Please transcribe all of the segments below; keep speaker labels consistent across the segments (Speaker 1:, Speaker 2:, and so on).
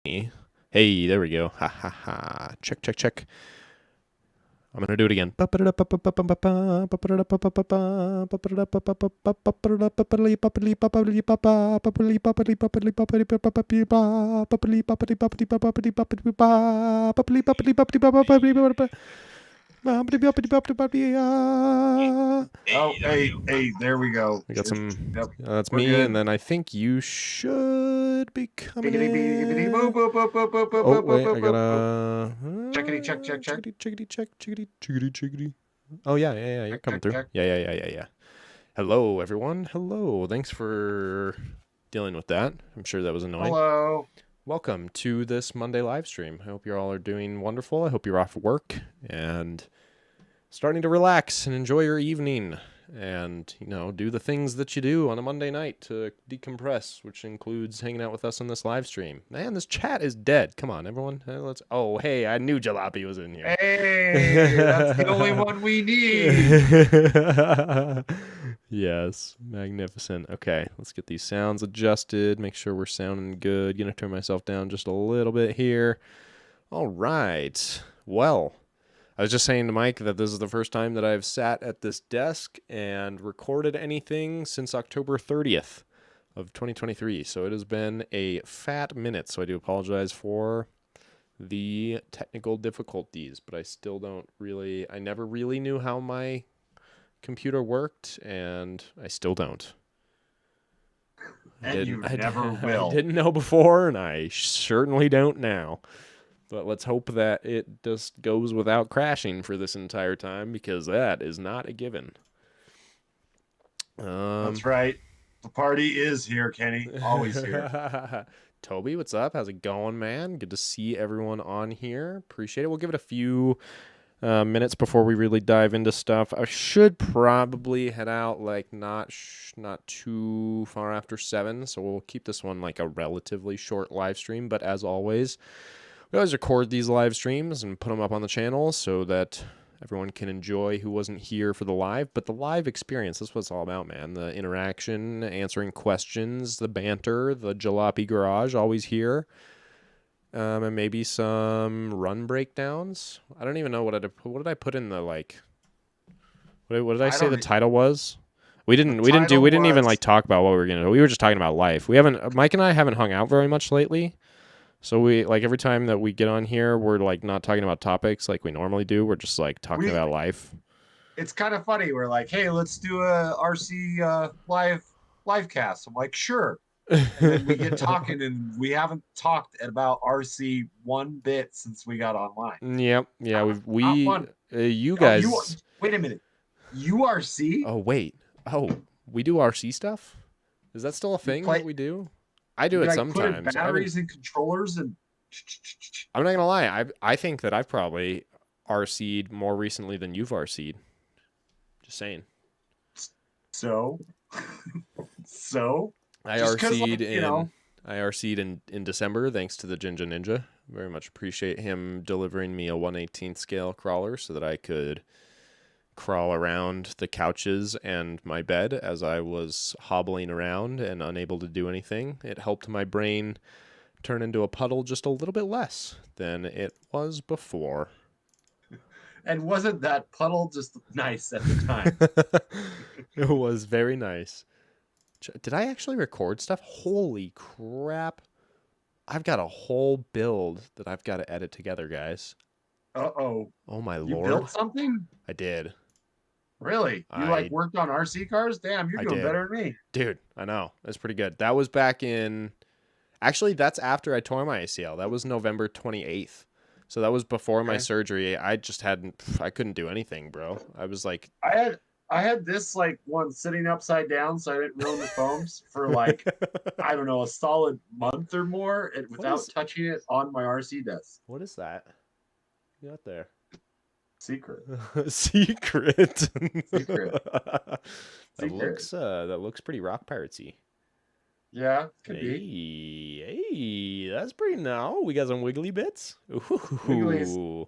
Speaker 1: Hey, there we go. Ha ha ha. Check, check, check. I'm gonna do it again.
Speaker 2: Oh, hey, there we go.
Speaker 1: I got some.
Speaker 2: Yep,
Speaker 1: That's
Speaker 2: we're
Speaker 1: me,
Speaker 2: good.
Speaker 1: and then I think you should be coming
Speaker 2: Biggity, biggity, biggity, boop,
Speaker 1: in.
Speaker 2: boop, boop, boop, boop, boop,
Speaker 1: Oh
Speaker 2: boop, boop,
Speaker 1: wait, I
Speaker 2: boop, boop, boop.
Speaker 1: gotta
Speaker 2: Checkity, check, check, check.
Speaker 1: chickity chickity check, chickity chickity chickity. Oh yeah, you're
Speaker 2: Check,
Speaker 1: coming
Speaker 2: check,
Speaker 1: through.
Speaker 2: check.
Speaker 1: Yeah. Hello, everyone. Hello. Thanks for dealing with that. I'm sure that was annoying.
Speaker 2: Hello.
Speaker 1: Welcome to this Monday live stream. I hope you all are doing wonderful. I hope you're off work and starting to relax and enjoy your evening and, do the things that you do on a Monday night to decompress, which includes hanging out with us on this live stream. Man, this chat is dead. Come on, everyone. Hey, I knew Jalopy was in here.
Speaker 2: Hey, that's the only one we need.
Speaker 1: Yes, magnificent. Okay, let's get these sounds adjusted. Make sure we're sounding good. Gonna turn myself down just a little bit here. All right. Well, I was just saying to Mike that this is the first time that I've sat at this desk and recorded anything since October 30th of 2023. So it has been a fat minute. So I do apologize for the technical difficulties, but I never really knew how my computer worked, and I still don't.
Speaker 2: And you never will.
Speaker 1: I didn't know before, and I certainly don't now. But let's hope that it just goes without crashing for this entire time, because that is not a given.
Speaker 2: That's right. The party is here, Kenny. Always here.
Speaker 1: Toby, what's up? How's it going, man? Good to see everyone on here. Appreciate it. We'll give it a few minutes before we really dive into stuff. I should probably head out not too far after 7, so we'll keep this one like a relatively short live stream. But as always, we always record these live streams and put them up on the channel so that everyone can enjoy who wasn't here for the live. But the live experience, that's what it's all about, man. The interaction, answering questions, the banter, the Jalopy Garage, always here. And maybe some run breakdowns. I don't even know what did I put in the what did I say the title was? We didn't even talk about what we were gonna do. We were just talking about life. Mike and I haven't hung out very much lately. So we every time that we get on here, we're not talking about topics like we normally do. We're just talking about life.
Speaker 2: It's kind of funny. We're like, hey, let's do a RC live cast. I'm like, sure. And then we get talking, and we haven't talked about RC one bit since we got online.
Speaker 1: Yep. Yeah. You guys.
Speaker 2: Wait a minute. URC?
Speaker 1: Oh wait. Oh, we do RC stuff. Is that still a thing that we do? I do it sometimes.
Speaker 2: Put in batteries and controllers, and
Speaker 1: I'm not gonna lie. I think that I've probably RC'd more recently than you've RC'd. Just saying.
Speaker 2: So
Speaker 1: I RC'd in December thanks to the Jinja Ninja. Very much appreciate him delivering me a 1/18th scale crawler so that I could crawl around the couches and my bed as I was hobbling around and unable to do anything. It helped my brain turn into a puddle just a little bit less than it was before.
Speaker 2: And wasn't that puddle just nice at the time?
Speaker 1: It was very nice. Did I actually record stuff? Holy crap. I've got a whole build that I've got to edit together, guys.
Speaker 2: Uh-oh.
Speaker 1: Oh, my Lord.
Speaker 2: You built something?
Speaker 1: I did.
Speaker 2: Really? You worked on RC cars? Damn, you're doing better than me.
Speaker 1: Dude, I know. That's pretty good. That was back in... Actually, that's after I tore my ACL. That was November 28th. So that was before my surgery. I couldn't do anything, bro. I was like...
Speaker 2: I had this one sitting upside down so I didn't ruin the foams for I don't know, a solid month or more without touching it on my RC desk.
Speaker 1: What is that? You got there?
Speaker 2: Secret.
Speaker 1: Secret.
Speaker 2: Secret.
Speaker 1: That looks pretty rock piratesy.
Speaker 2: Yeah, could be.
Speaker 1: Hey, that's pretty now. We got some wiggly bits. Ooh.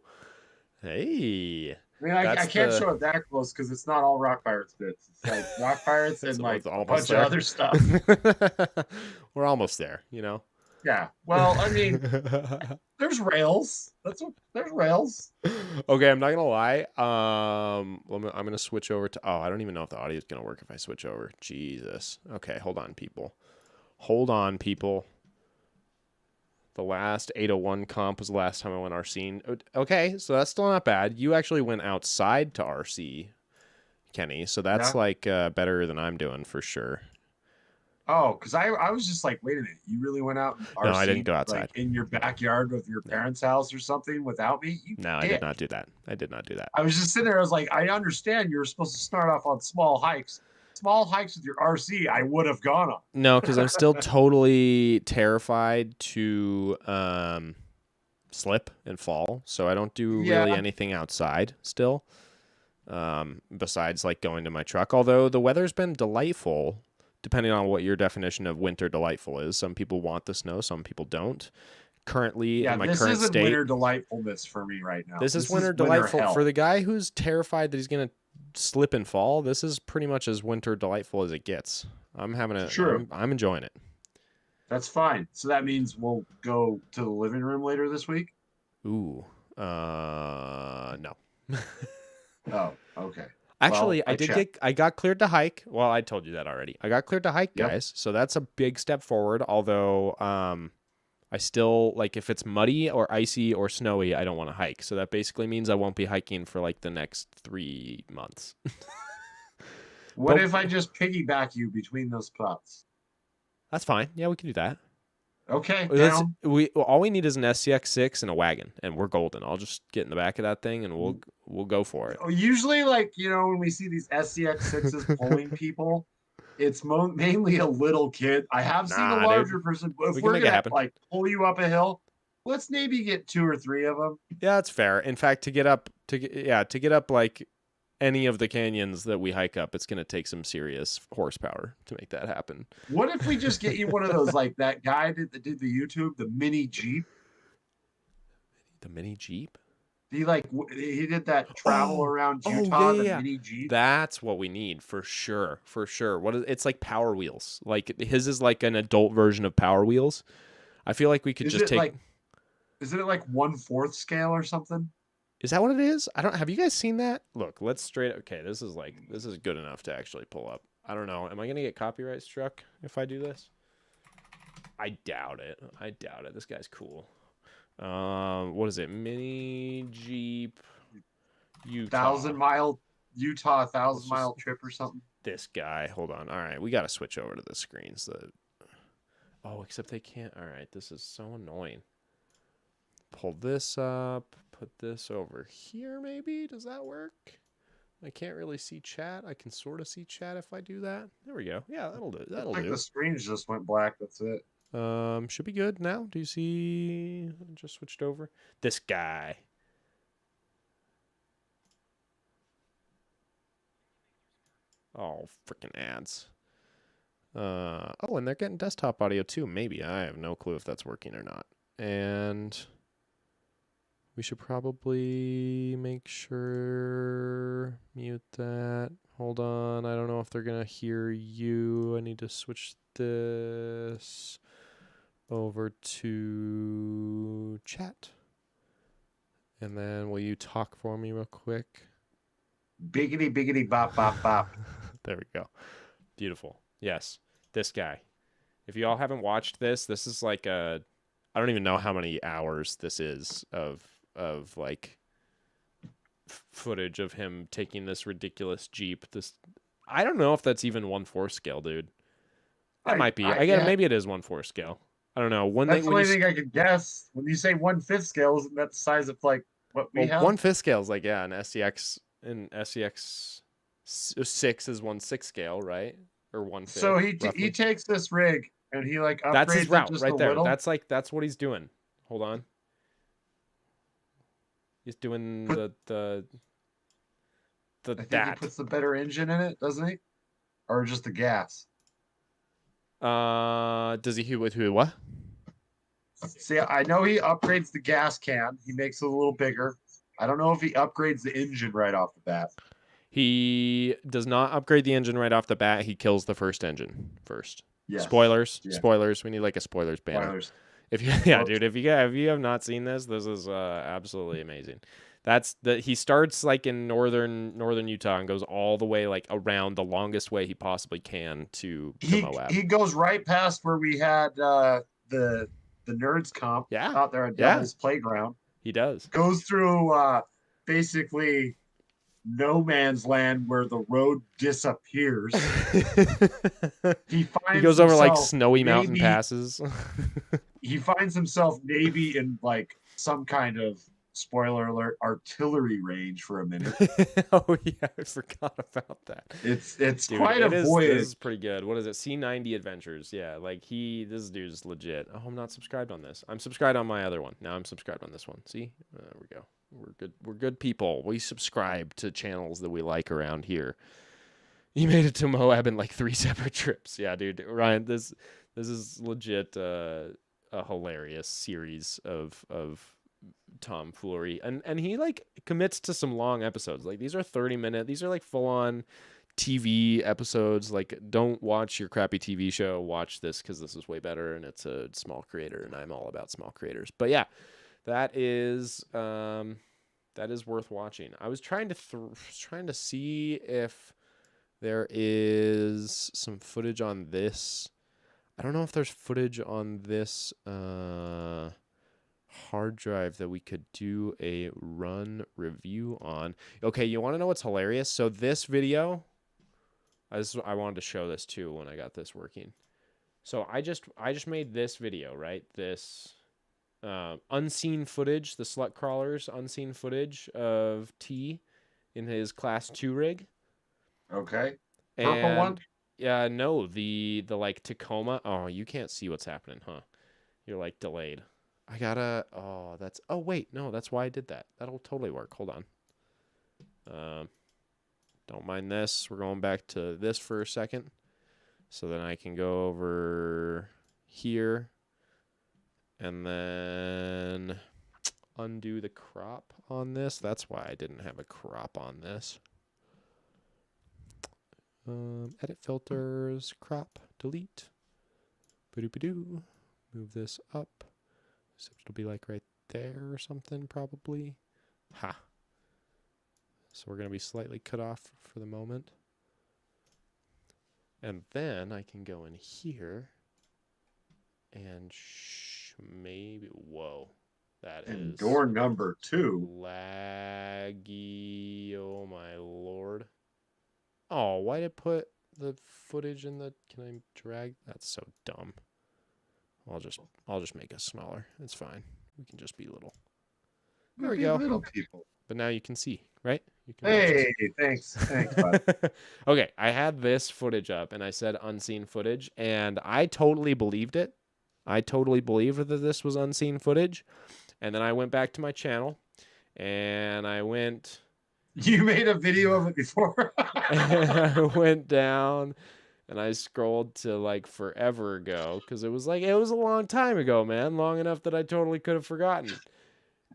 Speaker 1: Hey.
Speaker 2: I mean, I can't show it that close because it's not all Rock Pirates bits. It's rock pirates and a bunch of other stuff.
Speaker 1: We're almost there,
Speaker 2: Yeah. Well, I mean, there's rails. There's rails.
Speaker 1: Okay, I'm not gonna lie. I'm gonna switch over to. Oh, I don't even know if the audio is gonna work if I switch over. Jesus. Okay, hold on, people. Hold on, people. The last 801 comp was the last time I went RC. Okay, so that's still not bad. You actually went outside to RC, Kenny. So that's
Speaker 2: Yeah.
Speaker 1: like better than I'm doing for sure.
Speaker 2: Oh, because I was just like, wait a minute, you really went out and
Speaker 1: No, I didn't
Speaker 2: RC
Speaker 1: go
Speaker 2: like
Speaker 1: outside.
Speaker 2: in your backyard with your
Speaker 1: No,
Speaker 2: parents' house or something without me? You
Speaker 1: no, I did not
Speaker 2: dick.
Speaker 1: do that. I did not do that.
Speaker 2: I was just sitting there, I was like, I understand you're supposed to start off on small hikes. Small hikes with your RC, I would have gone
Speaker 1: No, because I'm still
Speaker 2: on.
Speaker 1: totally terrified to slip and fall. So I don't do really
Speaker 2: Yeah.
Speaker 1: anything outside still. Besides like going to my truck. Although the weather's been delightful, depending on what your definition of winter delightful is. Some people want the snow, some people don't. Currently, in
Speaker 2: Yeah,
Speaker 1: my
Speaker 2: this
Speaker 1: current
Speaker 2: isn't
Speaker 1: state,
Speaker 2: winter delightfulness for me right now.
Speaker 1: this is
Speaker 2: This
Speaker 1: winter
Speaker 2: is winter
Speaker 1: delightful. For
Speaker 2: hell.
Speaker 1: the guy who's terrified that he's going to slip and fall, this is pretty much as winter delightful as it gets.
Speaker 2: True.
Speaker 1: I'm enjoying it.
Speaker 2: That's fine. So that means we'll go to the living room later this week.
Speaker 1: Ooh, no.
Speaker 2: Oh, okay. Well,
Speaker 1: Actually,
Speaker 2: I checked.
Speaker 1: I got cleared to hike. Well, I told you that already. I got cleared to hike,
Speaker 2: Yep.
Speaker 1: guys. So that's a big step forward. Although, I still like if it's muddy or icy or snowy, I don't want to hike. So that basically means I won't be hiking for like the next 3 months.
Speaker 2: What
Speaker 1: But
Speaker 2: if I just piggyback you between those spots?
Speaker 1: that's fine. Yeah, we can do that.
Speaker 2: Okay,
Speaker 1: Let's
Speaker 2: down.
Speaker 1: we all we need is an SCX6 and a wagon, and we're golden. I'll just get in the back of that thing, and we'll go for it.
Speaker 2: Usually, like, when we see these SCX sixes pulling people, it's mainly a little kid. I have seen a
Speaker 1: Nah, dude,
Speaker 2: larger person, but if
Speaker 1: we can
Speaker 2: we're
Speaker 1: make it
Speaker 2: gonna
Speaker 1: happen.
Speaker 2: like pull you up a hill, let's maybe get two or three of them.
Speaker 1: Yeah, that's fair. In fact, to get up like any of the canyons that we hike up, it's going to take some serious horsepower to make that happen.
Speaker 2: What if we just get you one of those like that guy that did the YouTube, the mini Jeep?
Speaker 1: The mini Jeep?
Speaker 2: He did that travel
Speaker 1: Oh,
Speaker 2: around
Speaker 1: oh yeah,
Speaker 2: Utah,
Speaker 1: yeah,
Speaker 2: the
Speaker 1: yeah.
Speaker 2: mini Jeep.
Speaker 1: That's what we need for sure, for sure. What is it's like Power Wheels? Like his is like an adult version of Power Wheels. I feel like we could
Speaker 2: Is
Speaker 1: just
Speaker 2: it
Speaker 1: take.
Speaker 2: like isn't it like 1/4 scale or something?
Speaker 1: Is that what it is? I don't. Have you guys seen that? Look, let's straight. Okay, this is good enough to actually pull up. I don't know. Am I gonna get copyright struck if I do this? I doubt it. I doubt it. This guy's cool. What is it? Mini Jeep Utah.
Speaker 2: 1,000 mile Utah,
Speaker 1: Let's
Speaker 2: 1,000 mile
Speaker 1: just
Speaker 2: trip or something.
Speaker 1: this guy. Hold on. All right, we got to switch over to the screens. Oh, except they can't. All right, this is so annoying. Pull this up. Put this over here. Maybe does that work? I can't really see chat. I can sort of see chat if I do that. There we go. Yeah, that'll do.
Speaker 2: Looks
Speaker 1: That'll
Speaker 2: like the
Speaker 1: do.
Speaker 2: screens just went black. That's it.
Speaker 1: Should be good now. Do you see? I just switched over. This guy. Oh, freaking ads. Oh, and they're getting desktop audio too. Maybe I have no clue if that's working or not. And we should probably make sure mute that. Hold on. I don't know if they're gonna hear you. I need to switch this over to chat. And then will you talk for me real quick?
Speaker 2: Biggity biggity bop bop bop.
Speaker 1: There we go. Beautiful. Yes. This guy. If you all haven't watched this, this is like I don't even know how many hours this is of like footage of him taking this ridiculous Jeep. This I don't know if that's even 1/4 scale, dude. That might be. I get
Speaker 2: Yeah,
Speaker 1: maybe it is 1/4 scale. I don't know.
Speaker 2: that's the
Speaker 1: When you
Speaker 2: only thing I could guess. When you say 1/5 scale, isn't that the size of like what we
Speaker 1: well,
Speaker 2: have?
Speaker 1: 1/5 scale is like yeah, an SCX and SCX 6 is 1/6 scale, right? Or 1/5
Speaker 2: So he
Speaker 1: roughly.
Speaker 2: takes this rig and he like
Speaker 1: That's his
Speaker 2: upgrades it
Speaker 1: route
Speaker 2: just a
Speaker 1: right there.
Speaker 2: little.
Speaker 1: That's what he's doing. Hold on. He's doing
Speaker 2: Put
Speaker 1: the
Speaker 2: I think he
Speaker 1: that.
Speaker 2: puts the better engine in it, doesn't he? Or just the gas.
Speaker 1: Does he with who what?
Speaker 2: See, I know he upgrades the gas can. He makes it a little bigger. I don't know if he upgrades the engine right off the bat.
Speaker 1: He does not upgrade the engine right off the bat. He kills the first engine first.
Speaker 2: Yes.
Speaker 1: Spoilers.
Speaker 2: Yeah.
Speaker 1: Spoilers. We need like a spoilers banner.
Speaker 2: Spoilers.
Speaker 1: If you, yeah,
Speaker 2: Whoops.
Speaker 1: dude, if you have not seen this, this is absolutely amazing. That's the he starts like in northern Utah and goes all the way like around the longest way he possibly can to Moab.
Speaker 2: He goes right past where we had the the nerds comp
Speaker 1: Yeah,
Speaker 2: out there at
Speaker 1: yeah,
Speaker 2: Devil's Playground.
Speaker 1: he does.
Speaker 2: Goes through basically no man's land where the road disappears. He
Speaker 1: He
Speaker 2: finds
Speaker 1: goes over like
Speaker 2: himself
Speaker 1: snowy mountain
Speaker 2: maybe
Speaker 1: passes.
Speaker 2: he finds himself maybe in like some kind of spoiler alert artillery range for a minute.
Speaker 1: Oh yeah, I forgot about that.
Speaker 2: It's
Speaker 1: Dude,
Speaker 2: quite a
Speaker 1: it is this
Speaker 2: voyage.
Speaker 1: is pretty good. What is it? C90 Adventures. Yeah, like this dude's legit. Oh, I'm not subscribed on this. I'm subscribed on my other one. Now I'm subscribed on this one. See? There we go. We're good. We're good people. We subscribe to channels that we like around here. You made it to Moab in like 3 separate trips. Yeah, dude. Ryan, this is legit a hilarious series of tomfoolery, and he like commits to some long episodes. Like these are 30-minute. These are like full on TV episodes. Like don't watch your crappy TV show. Watch this because this is way better, and it's a small creator, and I'm all about small creators. But yeah, that is worth watching. I was trying to see if there is some footage on this. I don't know if there's footage on this hard drive that we could do a run review on. Okay, you want to know what's hilarious? So this video, I wanted to show this too when I got this working. So I just made this video, right? This unseen footage, the slut crawlers unseen footage of T in his class 2 rig.
Speaker 2: Okay. Purple one?
Speaker 1: And yeah, no, the like Tacoma. Oh, you can't see what's happening, huh? You're like delayed. I gotta. Oh, that's. Oh wait, no, that's why I did that. That'll totally work. Hold on. Don't mind this. We're going back to this for a second, so then I can go over here, and then undo the crop on this. That's why I didn't have a crop on this. Edit filters, crop, delete. Ba-doo-ba-doo. Move this up. So it'll be like right there or something probably. Ha. So we're going to be slightly cut off for the moment. And then I can go in here and maybe, whoa. That
Speaker 2: and
Speaker 1: is
Speaker 2: door number 2.
Speaker 1: laggy. Oh my lord. Oh, why did it put the footage in the? Can I drag? That's so dumb. I'll just make us smaller. It's fine. We can just be little. There we go.
Speaker 2: Little people.
Speaker 1: But now you can see, right? You can
Speaker 2: Hey, thanks, bud.
Speaker 1: Okay, I had this footage up, and I said unseen footage, and I totally believed it. I totally believed that this was unseen footage, and then I went back to my channel, and I went.
Speaker 2: You made a video of it before.
Speaker 1: I went down and I scrolled to like forever ago because it was a long time ago, man. Long enough that I totally could have forgotten.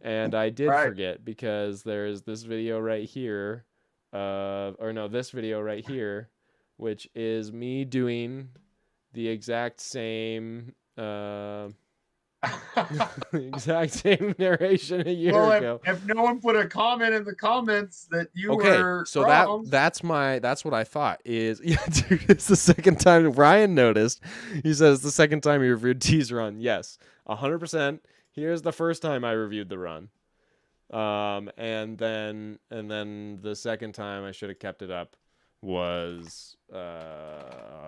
Speaker 1: And I did
Speaker 2: Right.
Speaker 1: forget because there's this video right here this video right here, which is me doing the exact same exact same narration a year ago.
Speaker 2: If no one put a comment in the comments that you
Speaker 1: Okay,
Speaker 2: were
Speaker 1: so
Speaker 2: wrong,
Speaker 1: that's what I thought is yeah, dude, it's the second time Ryan noticed. He says the second time he reviewed T's run. Yes, 100%. Here's the first time I reviewed the run. And then the second time I should have kept it up was that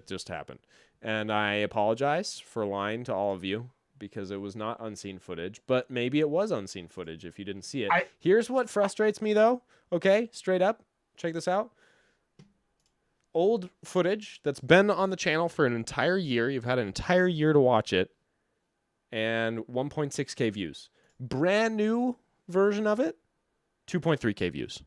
Speaker 1: just happened. And I apologize for lying to all of you because it was not unseen footage, but maybe it was unseen footage if you didn't see it. Here's what frustrates me though. Okay, straight up. Check this out. Old footage that's been on the channel for an entire year. You've had an entire year to watch it. And 1.6K views. Brand new version of it, 2.3K views.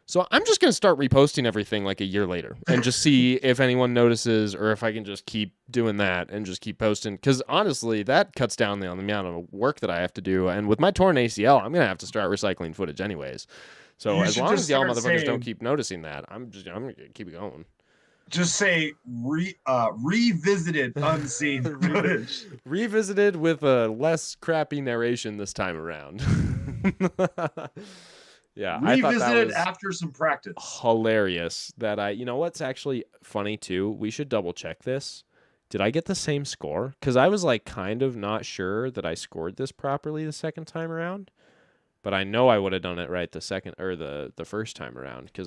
Speaker 1: So I'm just going to start reposting everything like a year later and just see if anyone notices or if I can just keep doing that and just keep posting. Because honestly, that cuts down on the amount of work that I have to do. And with my torn ACL, I'm going to have to start recycling footage anyways. So as long as y'all motherfuckers don't keep noticing that, I'm going to keep going.
Speaker 2: Just say revisited unseen
Speaker 1: Revi-
Speaker 2: footage.
Speaker 1: Revisited with a less crappy narration this time around. Yeah, I thought that
Speaker 2: Revisited
Speaker 1: was
Speaker 2: after some practice.
Speaker 1: hilarious. You know what's actually funny too? We should double check this. Did I get the same score? Because I was like kind of not sure that I scored this properly the second time around, but I know I would have done it right the second or the first time around because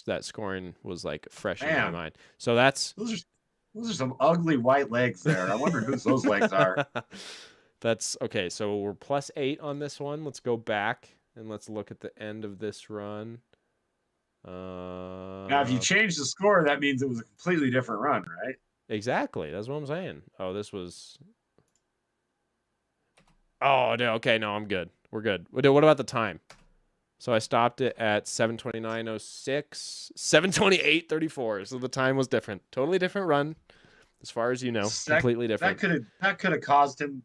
Speaker 1: that scoring was like fresh in my
Speaker 2: Man,
Speaker 1: mind. So that's
Speaker 2: those are those are some ugly white legs there. I wonder whose those legs are.
Speaker 1: that's okay. So we're +8 on this one. Let's go back and let's look at the end of this run.
Speaker 2: Now, if you
Speaker 1: Uh,
Speaker 2: change the score, that means it was a completely different run, right?
Speaker 1: exactly. That's what I'm saying. Oh, this was. Oh, no. Okay, no, I'm good. We're good. What about the time? So I stopped it at 7:29:06, 7:28:34. So the time was different. Totally different run, as far as you know.
Speaker 2: That
Speaker 1: Completely different.
Speaker 2: that could have caused him,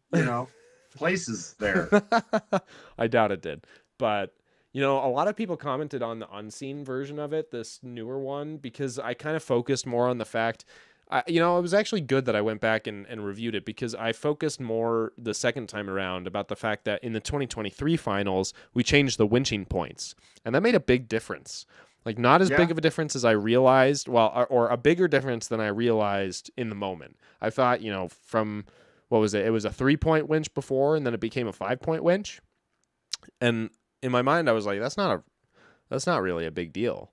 Speaker 2: places there.
Speaker 1: I doubt it did. But, a lot of people commented on the unseen version of it, this newer one, because I kind of focused more on the fact, it was actually good that I went back and reviewed it because I focused more the second time around about the fact that in the 2023 finals, we changed the winching points. And that made a big difference. Like, not as big
Speaker 2: Yeah.
Speaker 1: of a difference as I realized, well, or a bigger difference than I realized in the moment. I thought, from what was it? It was a 3-point winch before, and then it became a 5-point winch. And in my mind, I was like, that's not really a big deal.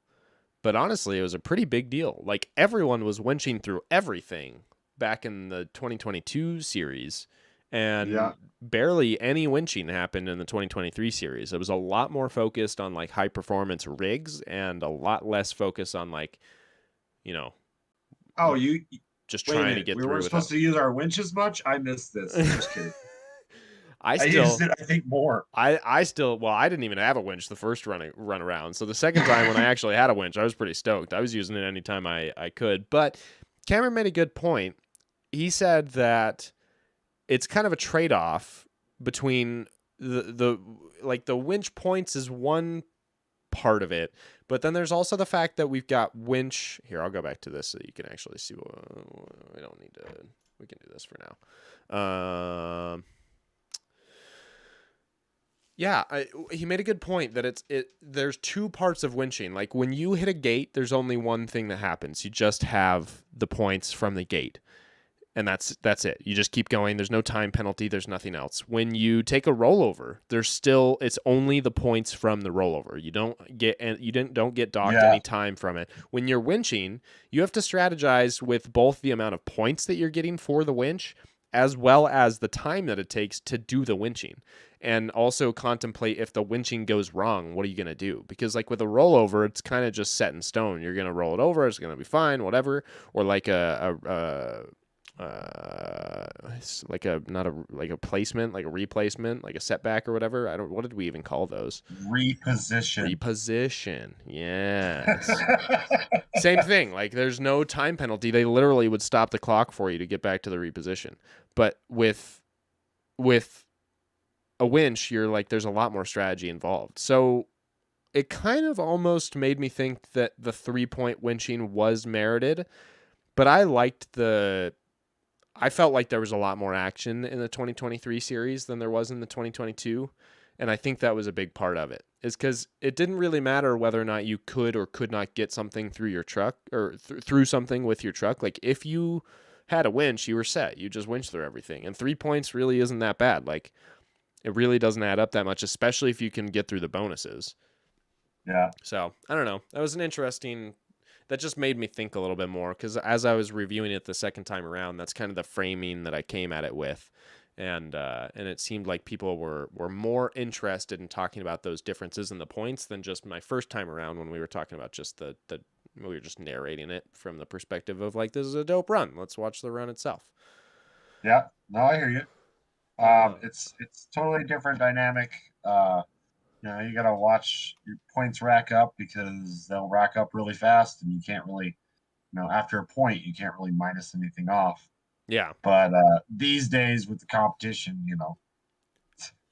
Speaker 1: But honestly, it was a pretty big deal. Like everyone was winching through everything back in the 2022 series,
Speaker 2: Yeah.
Speaker 1: and barely any winching happened in the 2023 series. It was a lot more focused on like high performance rigs and a lot less focus on like, you know,
Speaker 2: Oh, you
Speaker 1: just
Speaker 2: wait a
Speaker 1: trying to
Speaker 2: minute.
Speaker 1: get
Speaker 2: We
Speaker 1: through
Speaker 2: weren't
Speaker 1: without.
Speaker 2: supposed to use our winches much. I missed this. Just kidding.
Speaker 1: I
Speaker 2: I used
Speaker 1: still
Speaker 2: it, I think, more.
Speaker 1: I still well, I didn't even have a winch the first run around. So the second time when I actually had a winch, I was pretty stoked. I was using it anytime I could. But Cameron made a good point. He said that it's kind of a trade off between the like the winch points is one part of it, but then there's also the fact that we've got winch here. I'll go back to this so you can actually see. We don't need to. We can do this for now. Yeah, he made a good point that there's two parts of winching. Like when you hit a gate, there's only one thing that happens. You just have the points from the gate. And that's it. You just keep going. There's no time penalty, there's nothing else. When you take a rollover, it's only the points from the rollover. You don't get docked
Speaker 2: Yeah.
Speaker 1: any time from it. When you're winching, you have to strategize with both the amount of points that you're getting for the winch as well as the time that it takes to do the winching, and also contemplate if the winching goes wrong, what are you going to do? Because like with a rollover, it's kind of just set in stone. You're going to roll it over, it's going to be fine, whatever. Or like like a not a like a placement, like a replacement, like a setback or whatever. I don't. What did we even call those?
Speaker 2: Reposition.
Speaker 1: Reposition. Yes. Same thing. Like there's no time penalty. They literally would stop the clock for you to get back to the reposition. But with a winch, you're like there's a lot more strategy involved. So it kind of almost made me think that the 3-point winching was merited, but I felt like there was a lot more action in the 2023 series than there was in the 2022, and I think that was a big part of it. Is because it didn't really matter whether or not you could or could not get something through your truck or through something with your truck. Like if you had a winch, you were set. You just winch through everything, and 3 points really isn't that bad. Like it really doesn't add up that much, especially if you can get through the bonuses.
Speaker 2: Yeah.
Speaker 1: So I don't know. That was an interesting. That just made me think a little bit more because as I was reviewing it the second time around, that's kind of the framing that I came at it with, and it seemed like people were more interested in talking about those differences in the points than just my first time around when we were talking about just the we were just narrating it from the perspective of like this is a dope run. Let's watch the run itself.
Speaker 2: Yeah. No, I hear you.
Speaker 1: Uh,
Speaker 2: It's totally different dynamic. You gotta watch your points rack up because they'll rack up really fast, and you can't really, after a point, you can't really minus anything off.
Speaker 1: yeah,
Speaker 2: But these days with the competition,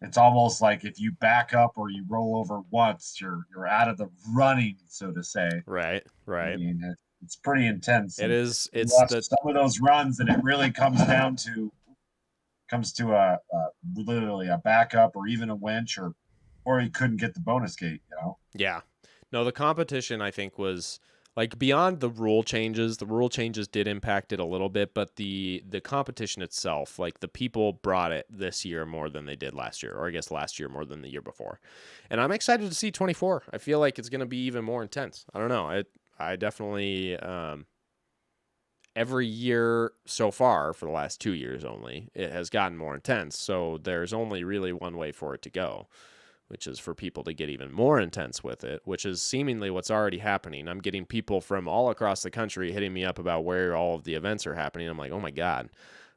Speaker 2: it's almost like if you back up or you roll over once, you're out of the running, so to say.
Speaker 1: right,
Speaker 2: I
Speaker 1: right.
Speaker 2: mean, It's pretty intense,
Speaker 1: It
Speaker 2: and
Speaker 1: is.
Speaker 2: you
Speaker 1: It's
Speaker 2: watch
Speaker 1: the
Speaker 2: some of those runs, and it really comes to a literally a backup or even a winch, or he couldn't get the bonus gate.
Speaker 1: Yeah. No, the competition I think was like beyond the rule changes. The rule changes did impact it a little bit, but the competition itself, like the people brought it this year more than they did last year, or I guess last year more than the year before. And I'm excited to see 24. I feel like it's going to be even more intense. I don't know. I definitely every year so far for the last 2 years only, it has gotten more intense. So there's only really one way for it to go, which is for people to get even more intense with it, which is seemingly what's already happening. I'm getting people from all across the country hitting me up about where all of the events are happening. I'm like, oh my God,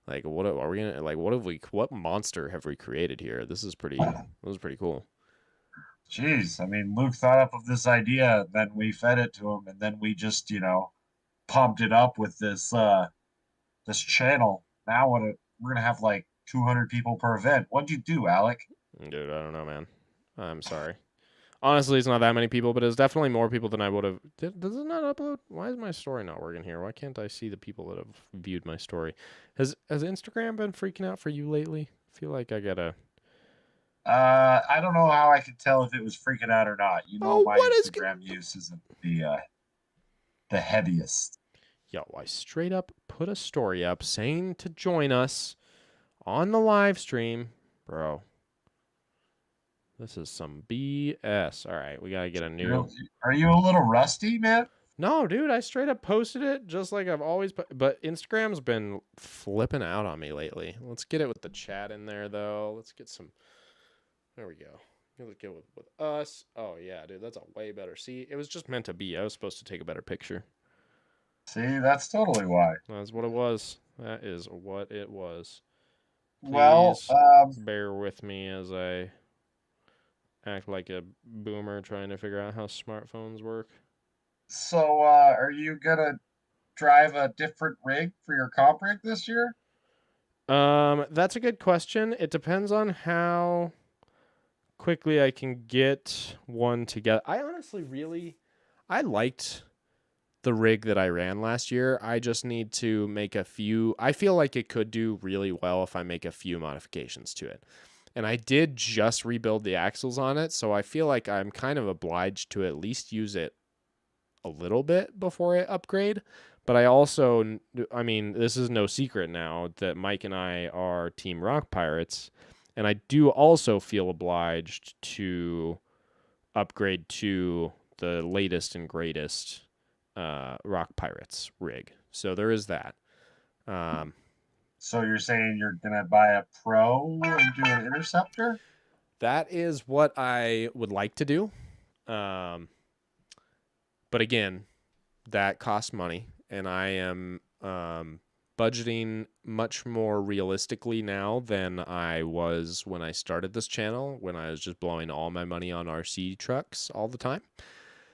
Speaker 1: like what are we gonna like? What monster have we created here? This is pretty cool.
Speaker 2: Jeez, I mean, Luke thought up of this idea, then we fed it to him, and then we just, pumped it up with this channel. Now we're gonna have like 200 people per event. What'd you do, Alec?
Speaker 1: Dude, I don't know, man. I'm sorry. Honestly, it's not that many people, but it's definitely more people than I would have. Does it not upload? Why is my story not working here? Why can't I see the people that have viewed my story? Has Instagram been freaking out for you lately? I feel like I gotta.
Speaker 2: I don't know how I could tell if it was freaking out or not.
Speaker 1: Oh,
Speaker 2: My
Speaker 1: what is?
Speaker 2: Instagram use isn't the heaviest.
Speaker 1: Yo, I straight up put a story up saying to join us on the live stream, bro. This is some BS. All right, we gotta get a new.
Speaker 2: Are you a little rusty, man?
Speaker 1: No, dude, I straight up posted it just like I've always but Instagram's been flipping out on me lately. Let's get it with the chat in there though. Let's get some. There we go. Let's get with us. Oh yeah, dude, that's a way better. See, it was just meant to be. I was supposed to take a better picture.
Speaker 2: See, that's totally why.
Speaker 1: That's what it was. That is what it was.
Speaker 2: Well,
Speaker 1: Please bear with me as I act like a boomer trying to figure out how smartphones work.
Speaker 2: so are you gonna drive a different rig for your comp rig this year?
Speaker 1: That's a good question. It depends on how quickly I can get one together. I honestly I liked the rig that I ran last year. I just need to make a few. I feel like it could do really well if I make a few modifications to it. And I did just rebuild the axles on it, so I feel like I'm kind of obliged to at least use it a little bit before I upgrade. But I mean, this is no secret now that Mike and I are Team Rock Pirates, and I do also feel obliged to upgrade to the latest and greatest Rock Pirates rig. So there is that. Um,
Speaker 2: So you're saying you're gonna buy a Pro and do an Interceptor?
Speaker 1: that is what I would like to do. But again, that costs money, and I am budgeting much more realistically now than I was when I started this channel, when I was just blowing all my money on RC trucks all the time. So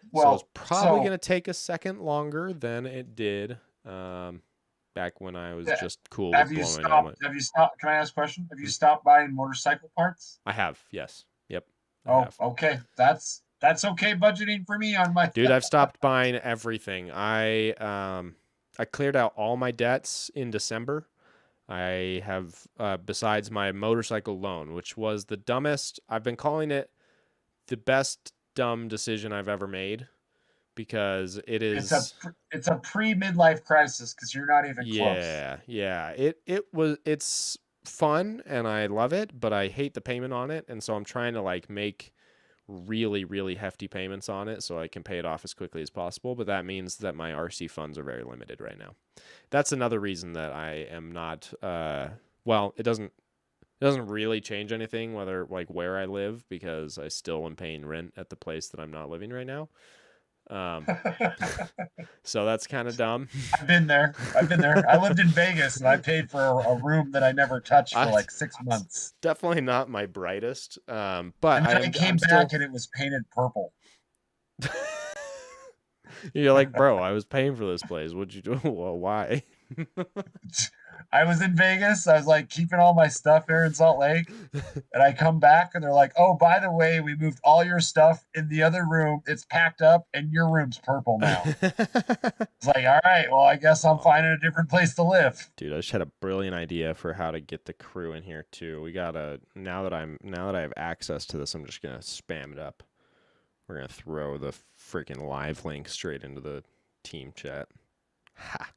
Speaker 1: it's
Speaker 2: Well,
Speaker 1: probably
Speaker 2: so
Speaker 1: going to take a second longer than it did back when I was just cool with blowing all my.
Speaker 2: Have you stopped? Can I ask a question? Have you stopped buying motorcycle parts?
Speaker 1: I have, yes. Yep, I
Speaker 2: Oh,
Speaker 1: have.
Speaker 2: okay. That's okay budgeting for me on my.
Speaker 1: Dude, I've stopped buying everything. I cleared out all my debts in December. I have besides my motorcycle loan, which was the dumbest. I've been calling it the best dumb decision I've ever made because it
Speaker 2: It's a
Speaker 1: is.
Speaker 2: it's a pre midlife crisis because you're not even close.
Speaker 1: Yeah. It's fun and I love it, but I hate the payment on it, and so I'm trying to like make really hefty payments on it so I can pay it off as quickly as possible, but that means that my RC funds are very limited right now. That's another reason that I am not well, it doesn't really change anything whether like where I live because I still am paying rent at the place that I'm not living right now. Um, so that's kind of dumb.
Speaker 2: I've been there. I've been there. I lived in Vegas and I paid for a room that I never touched for
Speaker 1: I,
Speaker 2: like 6 months.
Speaker 1: definitely not my brightest, but
Speaker 2: And then I
Speaker 1: I'm
Speaker 2: came
Speaker 1: still.
Speaker 2: back and it was painted purple.
Speaker 1: You're like, bro, I was paying for this place. What'd you do? Well, why?
Speaker 2: I was in Vegas. I was like keeping all my stuff here in Salt Lake. And I come back and they're like, oh, by the way, we moved all your stuff in the other room. It's packed up and your room's purple now. It's like, all right, well, I guess I'm
Speaker 1: Oh man.
Speaker 2: finding a different place to live.
Speaker 1: Dude, I just had a brilliant idea for how to get the crew in here too. We gotta now that I have access to this, I'm just gonna spam it up. We're gonna throw the freaking live link straight into the team chat. Ha!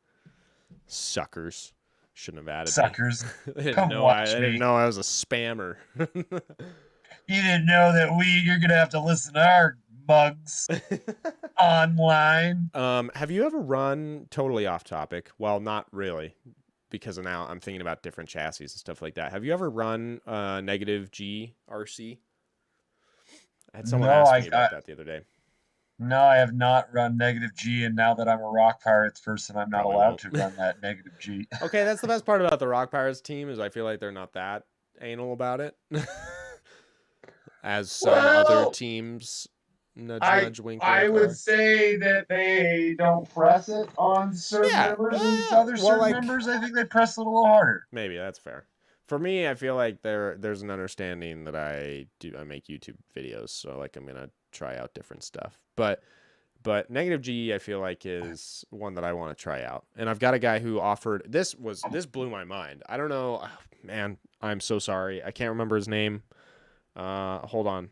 Speaker 1: Suckers. Shouldn't have added me.
Speaker 2: Suckers,
Speaker 1: I didn't
Speaker 2: come
Speaker 1: know I
Speaker 2: watch
Speaker 1: didn't
Speaker 2: me.
Speaker 1: know I was a spammer.
Speaker 2: You didn't know that you're going to have to listen to our mugs online.
Speaker 1: Have you ever run totally off topic? Well, not really, because now I'm thinking about different chassis and stuff like that. Have you ever run negative G RC? I had someone
Speaker 2: No,
Speaker 1: ask me about that the other day.
Speaker 2: no, I have not run negative G. And now that I'm a Rock Pirates person, I'm not
Speaker 1: Probably
Speaker 2: allowed
Speaker 1: won't.
Speaker 2: to run that negative G.
Speaker 1: Okay, that's the best part about the Rock Pirates team is I feel like they're not that anal about it, as some other
Speaker 2: Well,
Speaker 1: teams nudge
Speaker 2: I
Speaker 1: nudge wink
Speaker 2: I
Speaker 1: wink
Speaker 2: would
Speaker 1: are.
Speaker 2: say that they don't press it on certain
Speaker 1: Yeah,
Speaker 2: members, and other
Speaker 1: well,
Speaker 2: certain
Speaker 1: like
Speaker 2: members, I think they press it a little harder.
Speaker 1: maybe that's fair. For me, I feel like there's an understanding that I make YouTube videos, so like I'm gonna try out different stuff. But negative G I feel like is one that I want to try out. And I've got a guy who offered this blew my mind. I don't know, man, I'm so sorry. I can't remember his name. Hold on.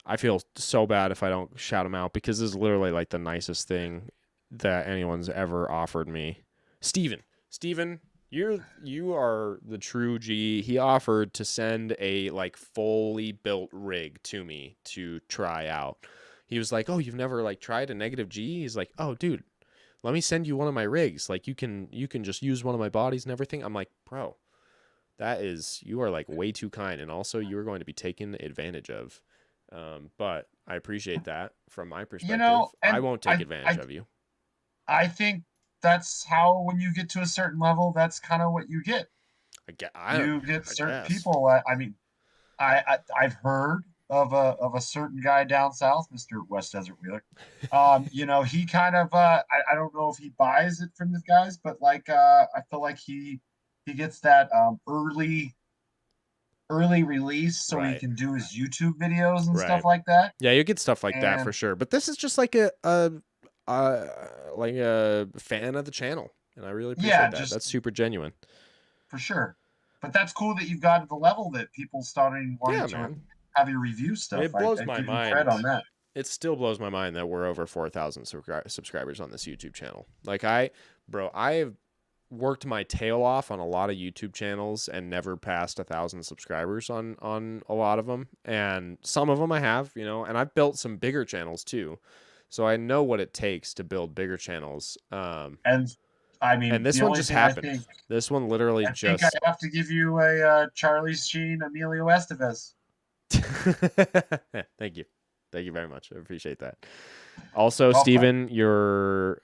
Speaker 1: I feel so bad if I don't shout him out because this is literally like the nicest thing that anyone's ever offered me. Steven, you are the true G. He offered to send a like fully built rig to me to try out. He was like, "Oh, you've never like tried a negative G?" He's like, "Oh, dude, let me send you one of my rigs. Like you can just use one of my bodies and everything." I'm like, "Bro, you are like way too kind, and also you are going to be taken advantage of." But I appreciate that from my
Speaker 2: You know,
Speaker 1: perspective. I
Speaker 2: and
Speaker 1: won't take
Speaker 2: I
Speaker 1: advantage
Speaker 2: I
Speaker 1: of you.
Speaker 2: I think that's how when you get to a certain level, that's kind of what you get. You get
Speaker 1: I
Speaker 2: certain
Speaker 1: guess.
Speaker 2: people. I mean, I've heard of a certain guy down south, Mr. West Desert Wheeler. You know, he kind of I don't know if he buys it from the guys, but like I feel like he gets that early release so he
Speaker 1: Right.
Speaker 2: can do his YouTube videos and stuff
Speaker 1: Right.
Speaker 2: like that.
Speaker 1: Yeah, you get stuff like that for
Speaker 2: And
Speaker 1: sure. But this is just like a like a fan of the channel, and I really
Speaker 2: yeah,
Speaker 1: appreciate that.
Speaker 2: just
Speaker 1: That's super genuine.
Speaker 2: for sure. But that's cool that you've got to the level that people starting wanting
Speaker 1: Yeah,
Speaker 2: to
Speaker 1: man.
Speaker 2: have you review stuff.
Speaker 1: It blows
Speaker 2: I
Speaker 1: my
Speaker 2: give you credit on
Speaker 1: mind.
Speaker 2: that.
Speaker 1: It still blows my mind that we're over 4,000 subscribers on this YouTube channel. Like bro, I have worked my tail off on a lot of YouTube channels and never passed 1,000 subscribers on a lot of them. And some of them I have, and I've built some bigger channels too. So I know what it takes to build bigger channels.
Speaker 2: And I
Speaker 1: And
Speaker 2: mean,
Speaker 1: this
Speaker 2: the
Speaker 1: one
Speaker 2: only
Speaker 1: just
Speaker 2: thing
Speaker 1: happened. This one literally
Speaker 2: I think I
Speaker 1: just
Speaker 2: have to give you a Charlie Sheen, Emilio Estevez.
Speaker 1: Thank you. Thank you very much. I appreciate that. Also,
Speaker 2: Golf clap.
Speaker 1: Steven, your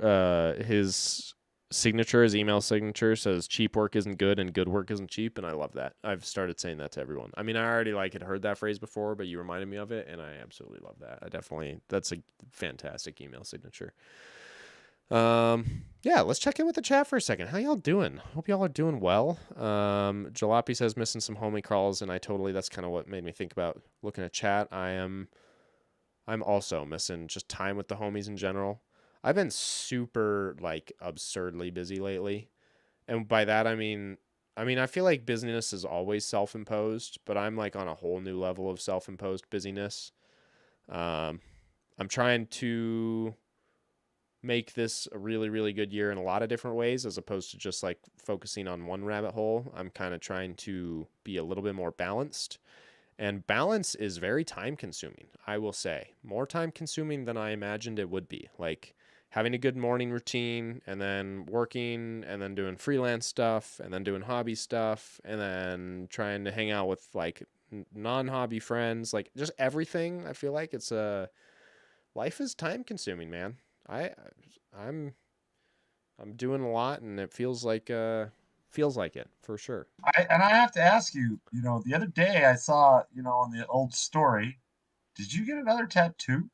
Speaker 1: his signature, his email signature says cheap work isn't good and good work isn't cheap, and I love that. I've started saying that to everyone. I mean, I already like had heard that phrase before, but you reminded me of it, and I absolutely love that. That's a fantastic email signature. Yeah, let's check in with the chat for a second. How y'all doing? Hope y'all are doing well. Jalopy says missing some homie calls, and that's kind of what made me think about looking at chat. I'm also missing just time with the homies in general. I've been super like absurdly busy lately. And by that I mean I feel like busyness is always self-imposed, but I'm like on a whole new level of self-imposed busyness. Um I'm trying to make this a really really good year in a lot of different ways as opposed to just like focusing on one rabbit hole. I'm kind of trying to be a little bit more balanced. And balance is very time consuming, I will say. More time consuming than I imagined it would be. Like having a good morning routine and then working and then doing freelance stuff and then doing hobby stuff and then trying to hang out with like non-hobby friends, like just everything. I feel like life is time consuming, man. I I'm I'm doing a lot and it feels like it for sure.
Speaker 2: I have to ask you, you know, the other day I saw, you know, on the old story, did you get another tattoo?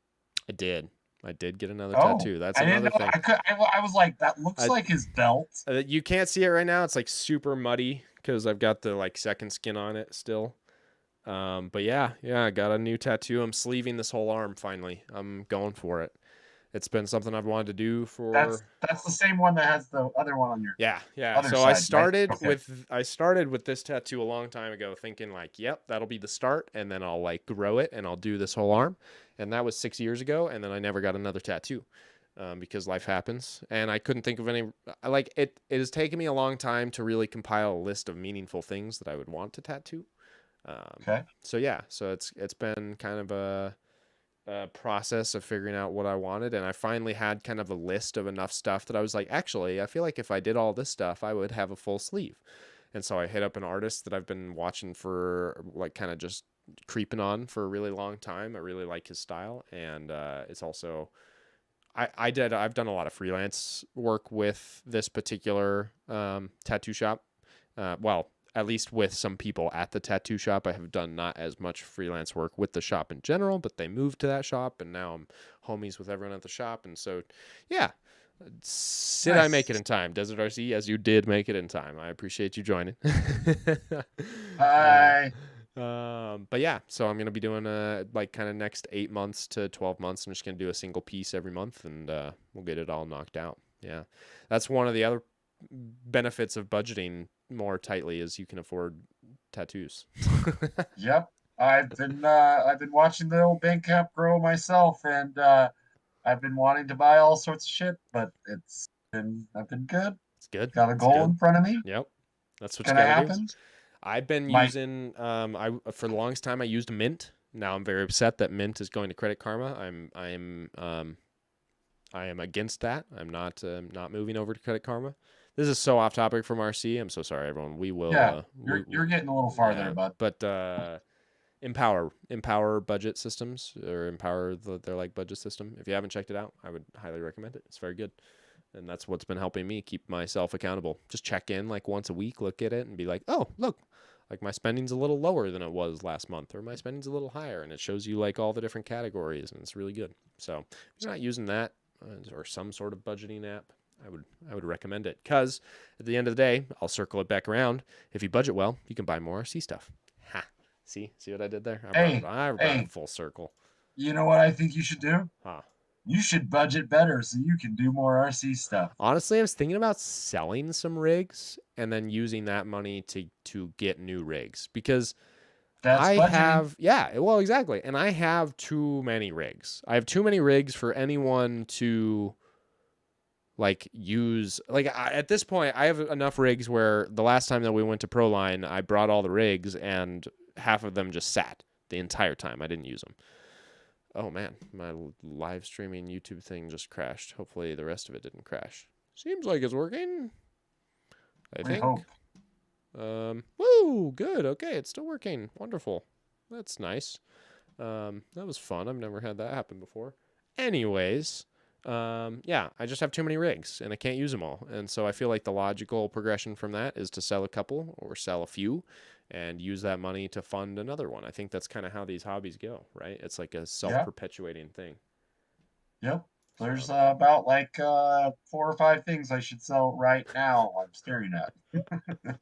Speaker 1: I did. I did get another
Speaker 2: Oh,
Speaker 1: tattoo. That's
Speaker 2: I didn't
Speaker 1: another
Speaker 2: know.
Speaker 1: thing.
Speaker 2: I was like, that looks
Speaker 1: I
Speaker 2: like his belt.
Speaker 1: You can't see it right now. It's like super muddy because I've got the like second skin on it still. But yeah, I got a new tattoo. I'm sleeving this whole arm finally. I'm going for it. It's been something I've wanted to do for
Speaker 2: That's the same one that has the other one on your
Speaker 1: yeah.
Speaker 2: other
Speaker 1: So I
Speaker 2: side, right?
Speaker 1: started
Speaker 2: Okay.
Speaker 1: with I started with this tattoo a long time ago, thinking like, yep, that'll be the start, and then I'll like grow it and I'll do this whole arm. And that was 6 years ago, and then I never got another tattoo. Because life happens, and I couldn't think of any. Like it has taken me a long time to really compile a list of meaningful things that I would want to tattoo.
Speaker 2: Okay.
Speaker 1: So yeah, so it's been kind of a process of figuring out what I wanted, and I finally had kind of a list of enough stuff that I was like, actually, I feel like if I did all this stuff, I would have a full sleeve. And so I hit up an artist that I've been watching for like kind of just creeping on for a really long time. I really like his style, and it's also I've done a lot of freelance work with this particular tattoo shop. Well, at least with some people at the tattoo shop. I have done not as much freelance work with the shop in general, but they moved to that shop, and now I'm homies with everyone at the shop. And so, yeah, did I make it
Speaker 2: Nice.
Speaker 1: in time, Desert RC? As you did make it in time. I appreciate you joining. uh,
Speaker 2: Hi.
Speaker 1: but yeah, so I'm gonna be doing like kind of next 8 months to 12 months. I'm just gonna do a single piece every month, and we'll get it all knocked out. Yeah, that's one of the other benefits of budgeting more tightly is you can afford tattoos.
Speaker 2: Yep. I've been watching the old Bandcamp grow myself, and I've been wanting to buy all sorts of shit, but I've been good.
Speaker 1: It's good.
Speaker 2: Got a
Speaker 1: It's
Speaker 2: goal
Speaker 1: good.
Speaker 2: in front of me. It's
Speaker 1: Yep, that's what you
Speaker 2: gonna
Speaker 1: got to do.
Speaker 2: happen.
Speaker 1: I've been
Speaker 2: My
Speaker 1: using I for the longest time I used Mint. Now I'm very upset that Mint is going to Credit Karma. I am against that. I'm not moving over to Credit Karma. This is so off topic from RC. I'm so sorry, everyone. We will
Speaker 2: Yeah,
Speaker 1: we
Speaker 2: you're getting a little far
Speaker 1: yeah,
Speaker 2: there, bud.
Speaker 1: but Empower budget systems or Empower their like budget system. If you haven't checked it out, I would highly recommend it. It's very good, and that's what's been helping me keep myself accountable. Just check in like once a week, look at it, and be like, oh, look, like my spending's a little lower than it was last month, or my spending's a little higher, and it shows you like all the different categories, and it's really good. So if you're not using that or some sort of budgeting app, I would recommend it because at the end of the day, I'll circle it back around. If you budget well, you can buy more RC stuff. Ha! See what I did there?
Speaker 2: Hey,
Speaker 1: I brought it
Speaker 2: hey,
Speaker 1: full circle.
Speaker 2: you know what I think you should do?
Speaker 1: Huh.
Speaker 2: You should budget better so you can do more RC stuff.
Speaker 1: Honestly, I was thinking about selling some rigs and then using that money to get new rigs because
Speaker 2: That's
Speaker 1: I
Speaker 2: budgeting.
Speaker 1: have well exactly, and I have too many rigs. I have too many rigs for anyone to like use at this point I have enough rigs where the last time that we went to Proline I brought all the rigs and half of them just sat the entire time. I didn't use them. Oh man, my live streaming YouTube thing just crashed. Hopefully the rest of it didn't crash. Seems like it's working, I
Speaker 2: We
Speaker 1: think.
Speaker 2: hope.
Speaker 1: Woo, good. Okay, it's still working. Wonderful. That's nice. That was fun. I've never had that happen before. Anyways, yeah, I just have too many rigs and I can't use them all. And so I feel like the logical progression from that is to sell a couple or sell a few and use that money to fund another one. I think that's kind of how these hobbies go, right? It's like a
Speaker 2: Yeah.
Speaker 1: self-perpetuating thing.
Speaker 2: Yep. There's
Speaker 1: So,
Speaker 2: about like 4 or 5 things I should sell right now. I'm staring at.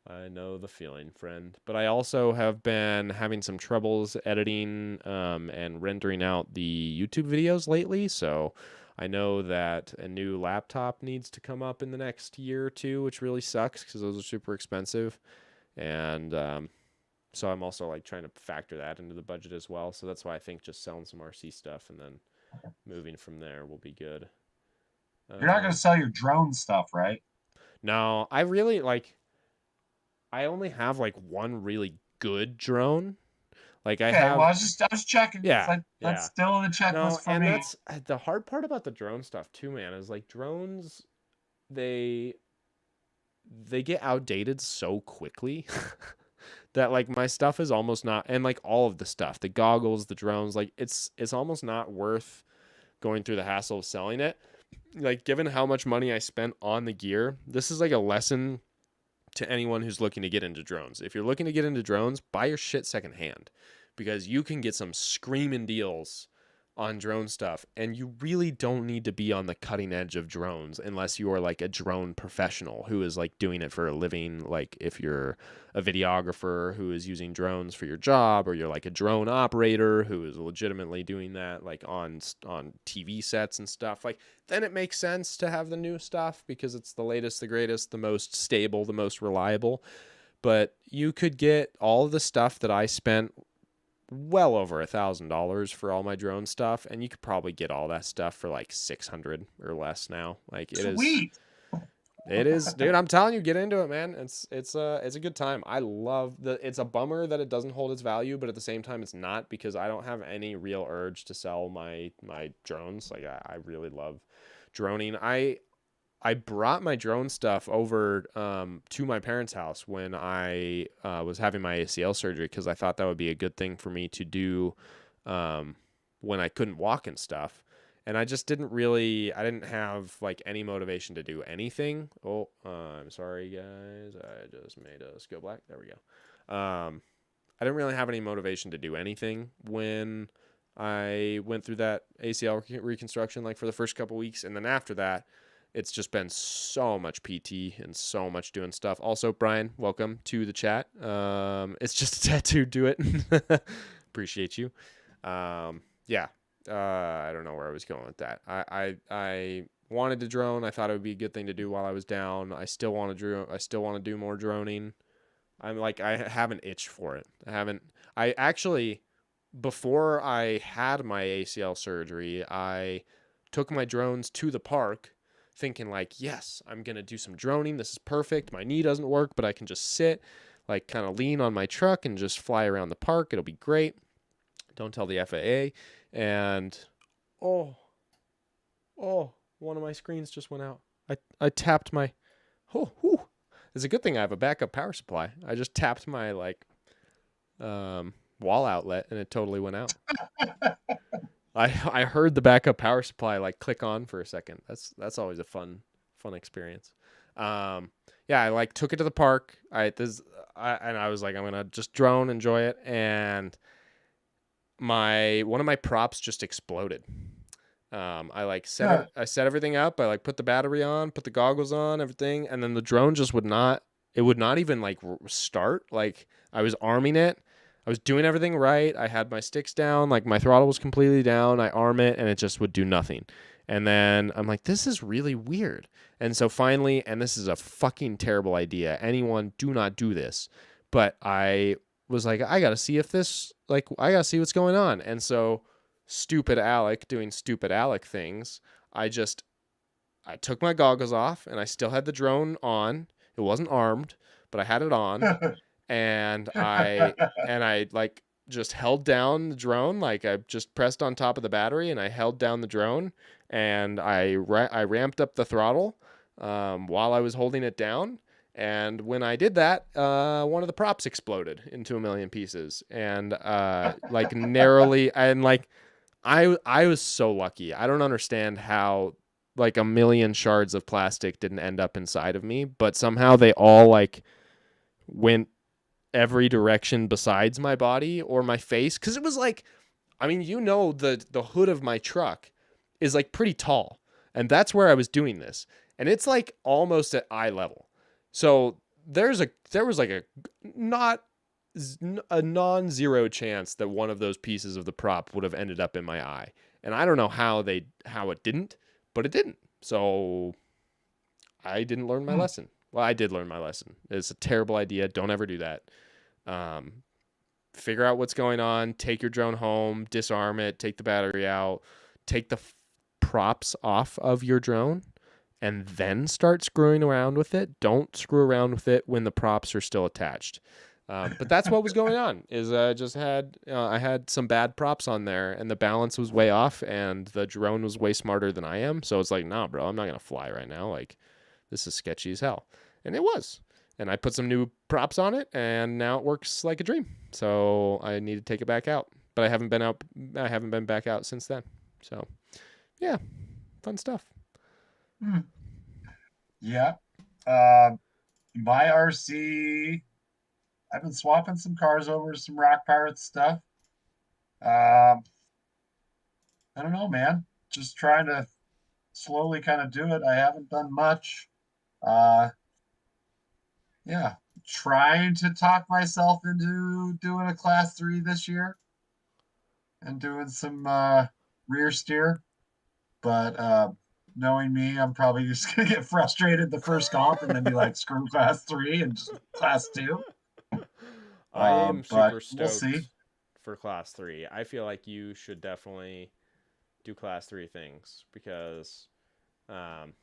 Speaker 1: I know the feeling, friend. But I also have been having some troubles editing and rendering out the YouTube videos lately. So I know that a new laptop needs to come up in the next year or two, which really sucks because those are super expensive. And so I'm also like trying to factor that into the budget as well. So that's why I think just selling some RC stuff and then moving from there will be good.
Speaker 2: You're not
Speaker 1: Uh,
Speaker 2: going to sell your drone stuff, right?
Speaker 1: no, I really like. I only have like one really good drone. Like I
Speaker 2: Okay. Well,
Speaker 1: have,
Speaker 2: I was checking because
Speaker 1: yeah,
Speaker 2: that's
Speaker 1: yeah.
Speaker 2: still in the
Speaker 1: No,
Speaker 2: checklist for
Speaker 1: and
Speaker 2: me.
Speaker 1: that's the hard part about the drone stuff too, man, is like drones they they get outdated so quickly that like my stuff is almost not and like all of the stuff, the goggles, the drones, like it's almost not worth going through the hassle of selling it. Like given how much money I spent on the gear, this is like a lesson to anyone who's looking to get into drones. If you're looking to get into drones, buy your shit secondhand because you can get some screaming deals on drone stuff, and you really don't need to be on the cutting edge of drones unless you are like a drone professional who is like doing it for a living. Like if you're a videographer who is using drones for your job, or you're like a drone operator who is legitimately doing that like on TV sets and stuff, like then it makes sense to have the new stuff because it's the latest, the greatest, the most stable, the most reliable. But you could get all of the stuff that I spent well over $1,000 for all my drone stuff, and you could probably get all that stuff for like 600 or less now. Like
Speaker 2: Sweet.
Speaker 1: it is, dude. I'm telling you, get into it, man. It's a good time. I love the. It's a bummer that it doesn't hold its value, but at the same time, it's not, because I don't have any real urge to sell my drones. Like I really love droning. I brought my drone stuff over to my parents' house when I was having my ACL surgery, because I thought that would be a good thing for me to do when I couldn't walk and stuff. And I just I didn't have like any motivation to do anything. Oh, I'm sorry, guys. I just made us go black. There we go. I didn't really have any motivation to do anything when I went through that ACL reconstruction, like for the first couple weeks. And then after that, it's just been so much PT and so much doing stuff. Also, Brian, welcome to the chat. It's just a tattoo. Do it. Appreciate you. Yeah. I don't know where I was going with that. I wanted to drone. I thought it would be a good thing to do while I was down. I still want to drone. I still want to do more droning. I'm like, I have an itch for it. I actually, before I had my ACL surgery, I took my drones to the park thinking like, yes, I'm going to do some droning. This is perfect. My knee doesn't work, but I can just sit, like kind of lean on my truck and just fly around the park. It'll be great. Don't tell the FAA. And oh, one of my screens just went out. I tapped my, oh, whew. It's a good thing I have a backup power supply. I just tapped my like wall outlet and it totally went out. I heard the backup power supply like click on for a second. That's always a fun experience. Yeah, I like took it to the park. I was like, I'm gonna just drone, enjoy it, and one of my props just exploded. I like I set everything up. I like put the battery on, put the goggles on, everything, and then the drone just would not. It would not even like start. Like I was arming it. I was doing everything right. I had my sticks down, like my throttle was completely down. I arm it and it just would do nothing. And then I'm like, this is really weird. And so finally, and this is a fucking terrible idea. Anyone, do not do this. But I was like, I gotta see I gotta see what's going on. And so, stupid Alec doing stupid Alec things, I took my goggles off and I still had the drone on. It wasn't armed, but I had it on, and I like just held down the drone, like I just pressed on top of the battery and I held down the drone, and I ramped up the throttle while I was holding it down. And when I did that, one of the props exploded into a million pieces, and like narrowly, and like I was so lucky. I don't understand how like a million shards of plastic didn't end up inside of me, but somehow they all like went every direction besides my body or my face, cuz it was like, I mean, the hood of my truck is like pretty tall, and that's where I was doing this. And it's like almost at eye level. So there was like not a non-zero chance that one of those pieces of the prop would have ended up in my eye. And I don't know how it didn't, but it didn't. So I didn't learn my lesson. Well, I did learn my lesson. It's a terrible idea. Don't ever do that. Um, Figure out what's going on. Take your drone home, disarm it, take the battery out, take the props off of your drone, and then start screwing around with it. Don't screw around with it when the props are still attached. But that's what was going on. Is I had some bad props on there, and the balance was way off, and the drone was way smarter than I am. So it's like, nah, bro, I'm not gonna fly right now. Like, this is sketchy as hell, and it was. And I put some new props on it, and now it works like a dream. So I need to take it back out, but I haven't been out. I haven't been back out since then. So, yeah, fun stuff.
Speaker 2: Yeah. My RC, I've been swapping some cars over to some Rock Pirates stuff. Um, I don't know, man. Just trying to slowly kind of do it. I haven't done much. Uh, yeah, trying to talk myself into doing a class 3 this year and doing some rear steer. But knowing me, I'm probably just gonna get frustrated the first comp and then be like, screw class 3 and just class 2.
Speaker 1: I am
Speaker 2: But
Speaker 1: super
Speaker 2: we'll see.
Speaker 1: stoked for class 3. I feel like you should definitely do class 3 things because um,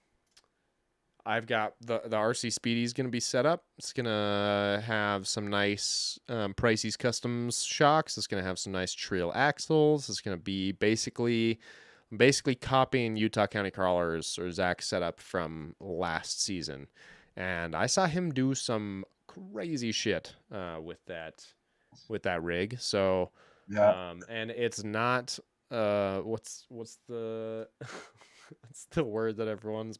Speaker 1: I've got the RC Speedy is going to be set up. It's going to have some nice Pricey's Customs shocks. It's going to have some nice Trail axles. It's going to be basically copying Utah County Crawlers or Zach's setup from last season. And I saw him do some crazy shit with that rig. So
Speaker 2: Yeah.
Speaker 1: and it's not what's the what's the word that everyone's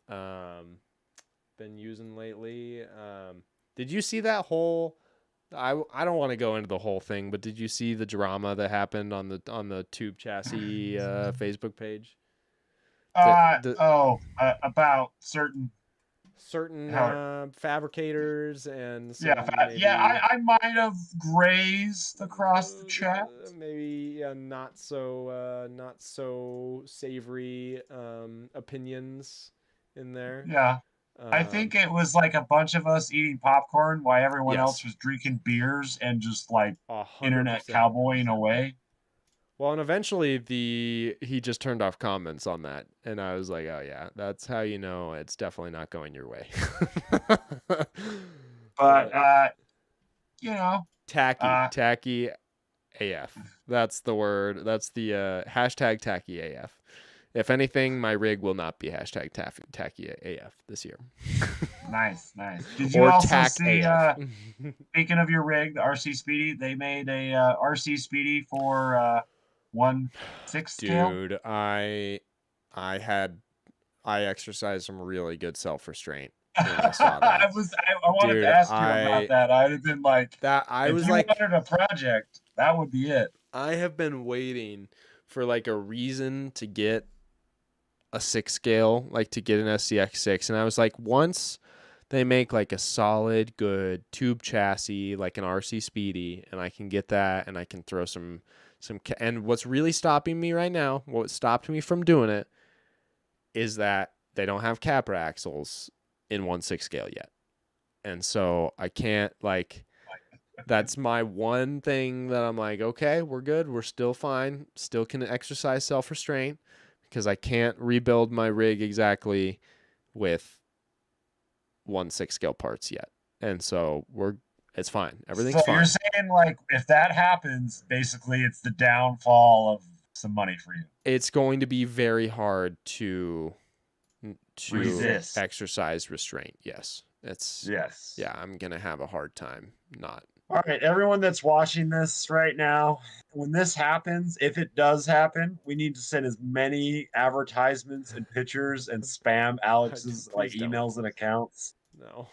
Speaker 1: um, been using lately. Did you see that whole? I don't want to go into the whole thing, but did you see the drama that happened on the Tube Chassis Facebook page? The
Speaker 2: About certain
Speaker 1: certain
Speaker 2: how
Speaker 1: fabricators and
Speaker 2: yeah,
Speaker 1: some
Speaker 2: yeah,
Speaker 1: maybe
Speaker 2: I might have grazed across the chat.
Speaker 1: maybe not so savory opinions in there.
Speaker 2: Yeah. I
Speaker 1: Um,
Speaker 2: think it was like a bunch of us eating popcorn while everyone else
Speaker 1: yes,
Speaker 2: was drinking beers and just like
Speaker 1: a hundred
Speaker 2: internet
Speaker 1: percent.
Speaker 2: cowboying away.
Speaker 1: Well, and eventually he just turned off comments on that, and I was like, oh yeah, that's how you know it's definitely not going your way.
Speaker 2: But
Speaker 1: But
Speaker 2: you know,
Speaker 1: tacky,
Speaker 2: uh
Speaker 1: tacky AF. That's the word. That's the hashtag tacky AF. If anything, my rig will not be hashtag tacky AF this year.
Speaker 2: nice, nice. Did you
Speaker 1: Or
Speaker 2: also
Speaker 1: tack
Speaker 2: see
Speaker 1: AF.
Speaker 2: speaking of your rig, the RC Speedy, they made a RC Speedy for 1/6 scale?
Speaker 1: Dude, I had I exercised some really good self restraint when I saw that.
Speaker 2: I wanted to
Speaker 1: Dude,
Speaker 2: ask you about that. I'd have been like,
Speaker 1: I
Speaker 2: if
Speaker 1: was
Speaker 2: you
Speaker 1: like
Speaker 2: wanted a project, that would be it.
Speaker 1: I have been waiting for like a reason to get a 6 scale, like to get an SCX6, and I was like once they make like a solid good tube chassis like an RC Speedy and I can get that and I can throw and what's really stopping me right now, what stopped me from doing it is that they don't have capra axles in 1/6 scale yet. And so I can't like that's my one thing that I'm like, okay, we're good. We're still fine. Still can exercise self restraint because I can't rebuild my rig exactly with 1/6 scale parts yet. And so it's fine.
Speaker 2: So
Speaker 1: Everything's
Speaker 2: you're
Speaker 1: fine.
Speaker 2: saying like if that happens, basically it's the downfall of some money for you.
Speaker 1: It's going to be very hard to
Speaker 2: Resist.
Speaker 1: exercise restraint. Yes. It's
Speaker 2: Yes.
Speaker 1: yeah, I'm going to have a hard time not.
Speaker 2: All right, everyone that's watching this right now, when this happens, if it does happen, we need to send as many advertisements and pictures and spam Alex's like
Speaker 1: Please don't.
Speaker 2: emails and accounts
Speaker 1: No.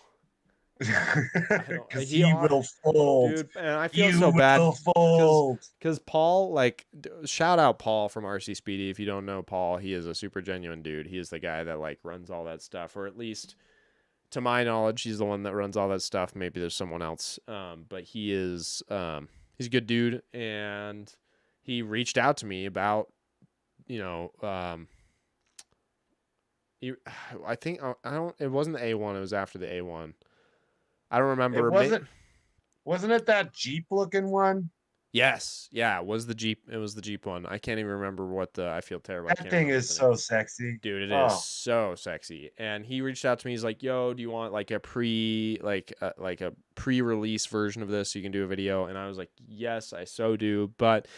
Speaker 1: I don't
Speaker 2: because
Speaker 1: he
Speaker 2: he will fold.
Speaker 1: dude, and I feel so
Speaker 2: You
Speaker 1: bad
Speaker 2: will
Speaker 1: cuz
Speaker 2: fold.
Speaker 1: Paul, like, shout out Paul from RC Speedy. If you don't know Paul, he is a super genuine dude. He is the guy that like runs all that stuff, or at least to my knowledge, he's the one that runs all that stuff. Maybe there's someone else, but he's a good dude, and he reached out to me about you know he, I think I don't. It wasn't the A1. It was after the A1. I don't
Speaker 2: It
Speaker 1: remember.
Speaker 2: wasn't it that Jeep looking one?
Speaker 1: Yes, yeah, it was the Jeep. It was the Jeep one. I can't even remember what the. I feel terrible. I
Speaker 2: That
Speaker 1: can't
Speaker 2: thing
Speaker 1: remember
Speaker 2: is
Speaker 1: the name.
Speaker 2: so sexy.
Speaker 1: Dude, it is
Speaker 2: Oh,
Speaker 1: so sexy. And he reached out to me. He's like, "Yo, do you want like like a pre-release version of this so you can do a video?" And I was like, "Yes, I so do." But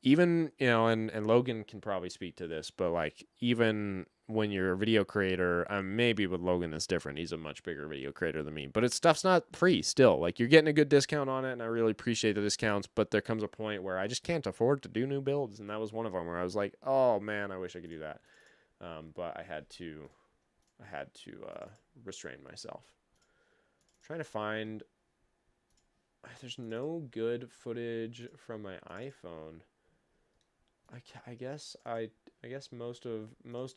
Speaker 1: even and Logan can probably speak to this, but like even when you're a video creator, maybe with Logan it's different. He's a much bigger video creator than me, but it's stuff's not free still. Like you're getting a good discount on it, and I really appreciate the discounts. But there comes a point where I just can't afford to do new builds, and that was one of them where I was like, oh man, I wish I could do that. But I had to restrain myself. I'm trying to find. There's no good footage from my iPhone I guess I guess most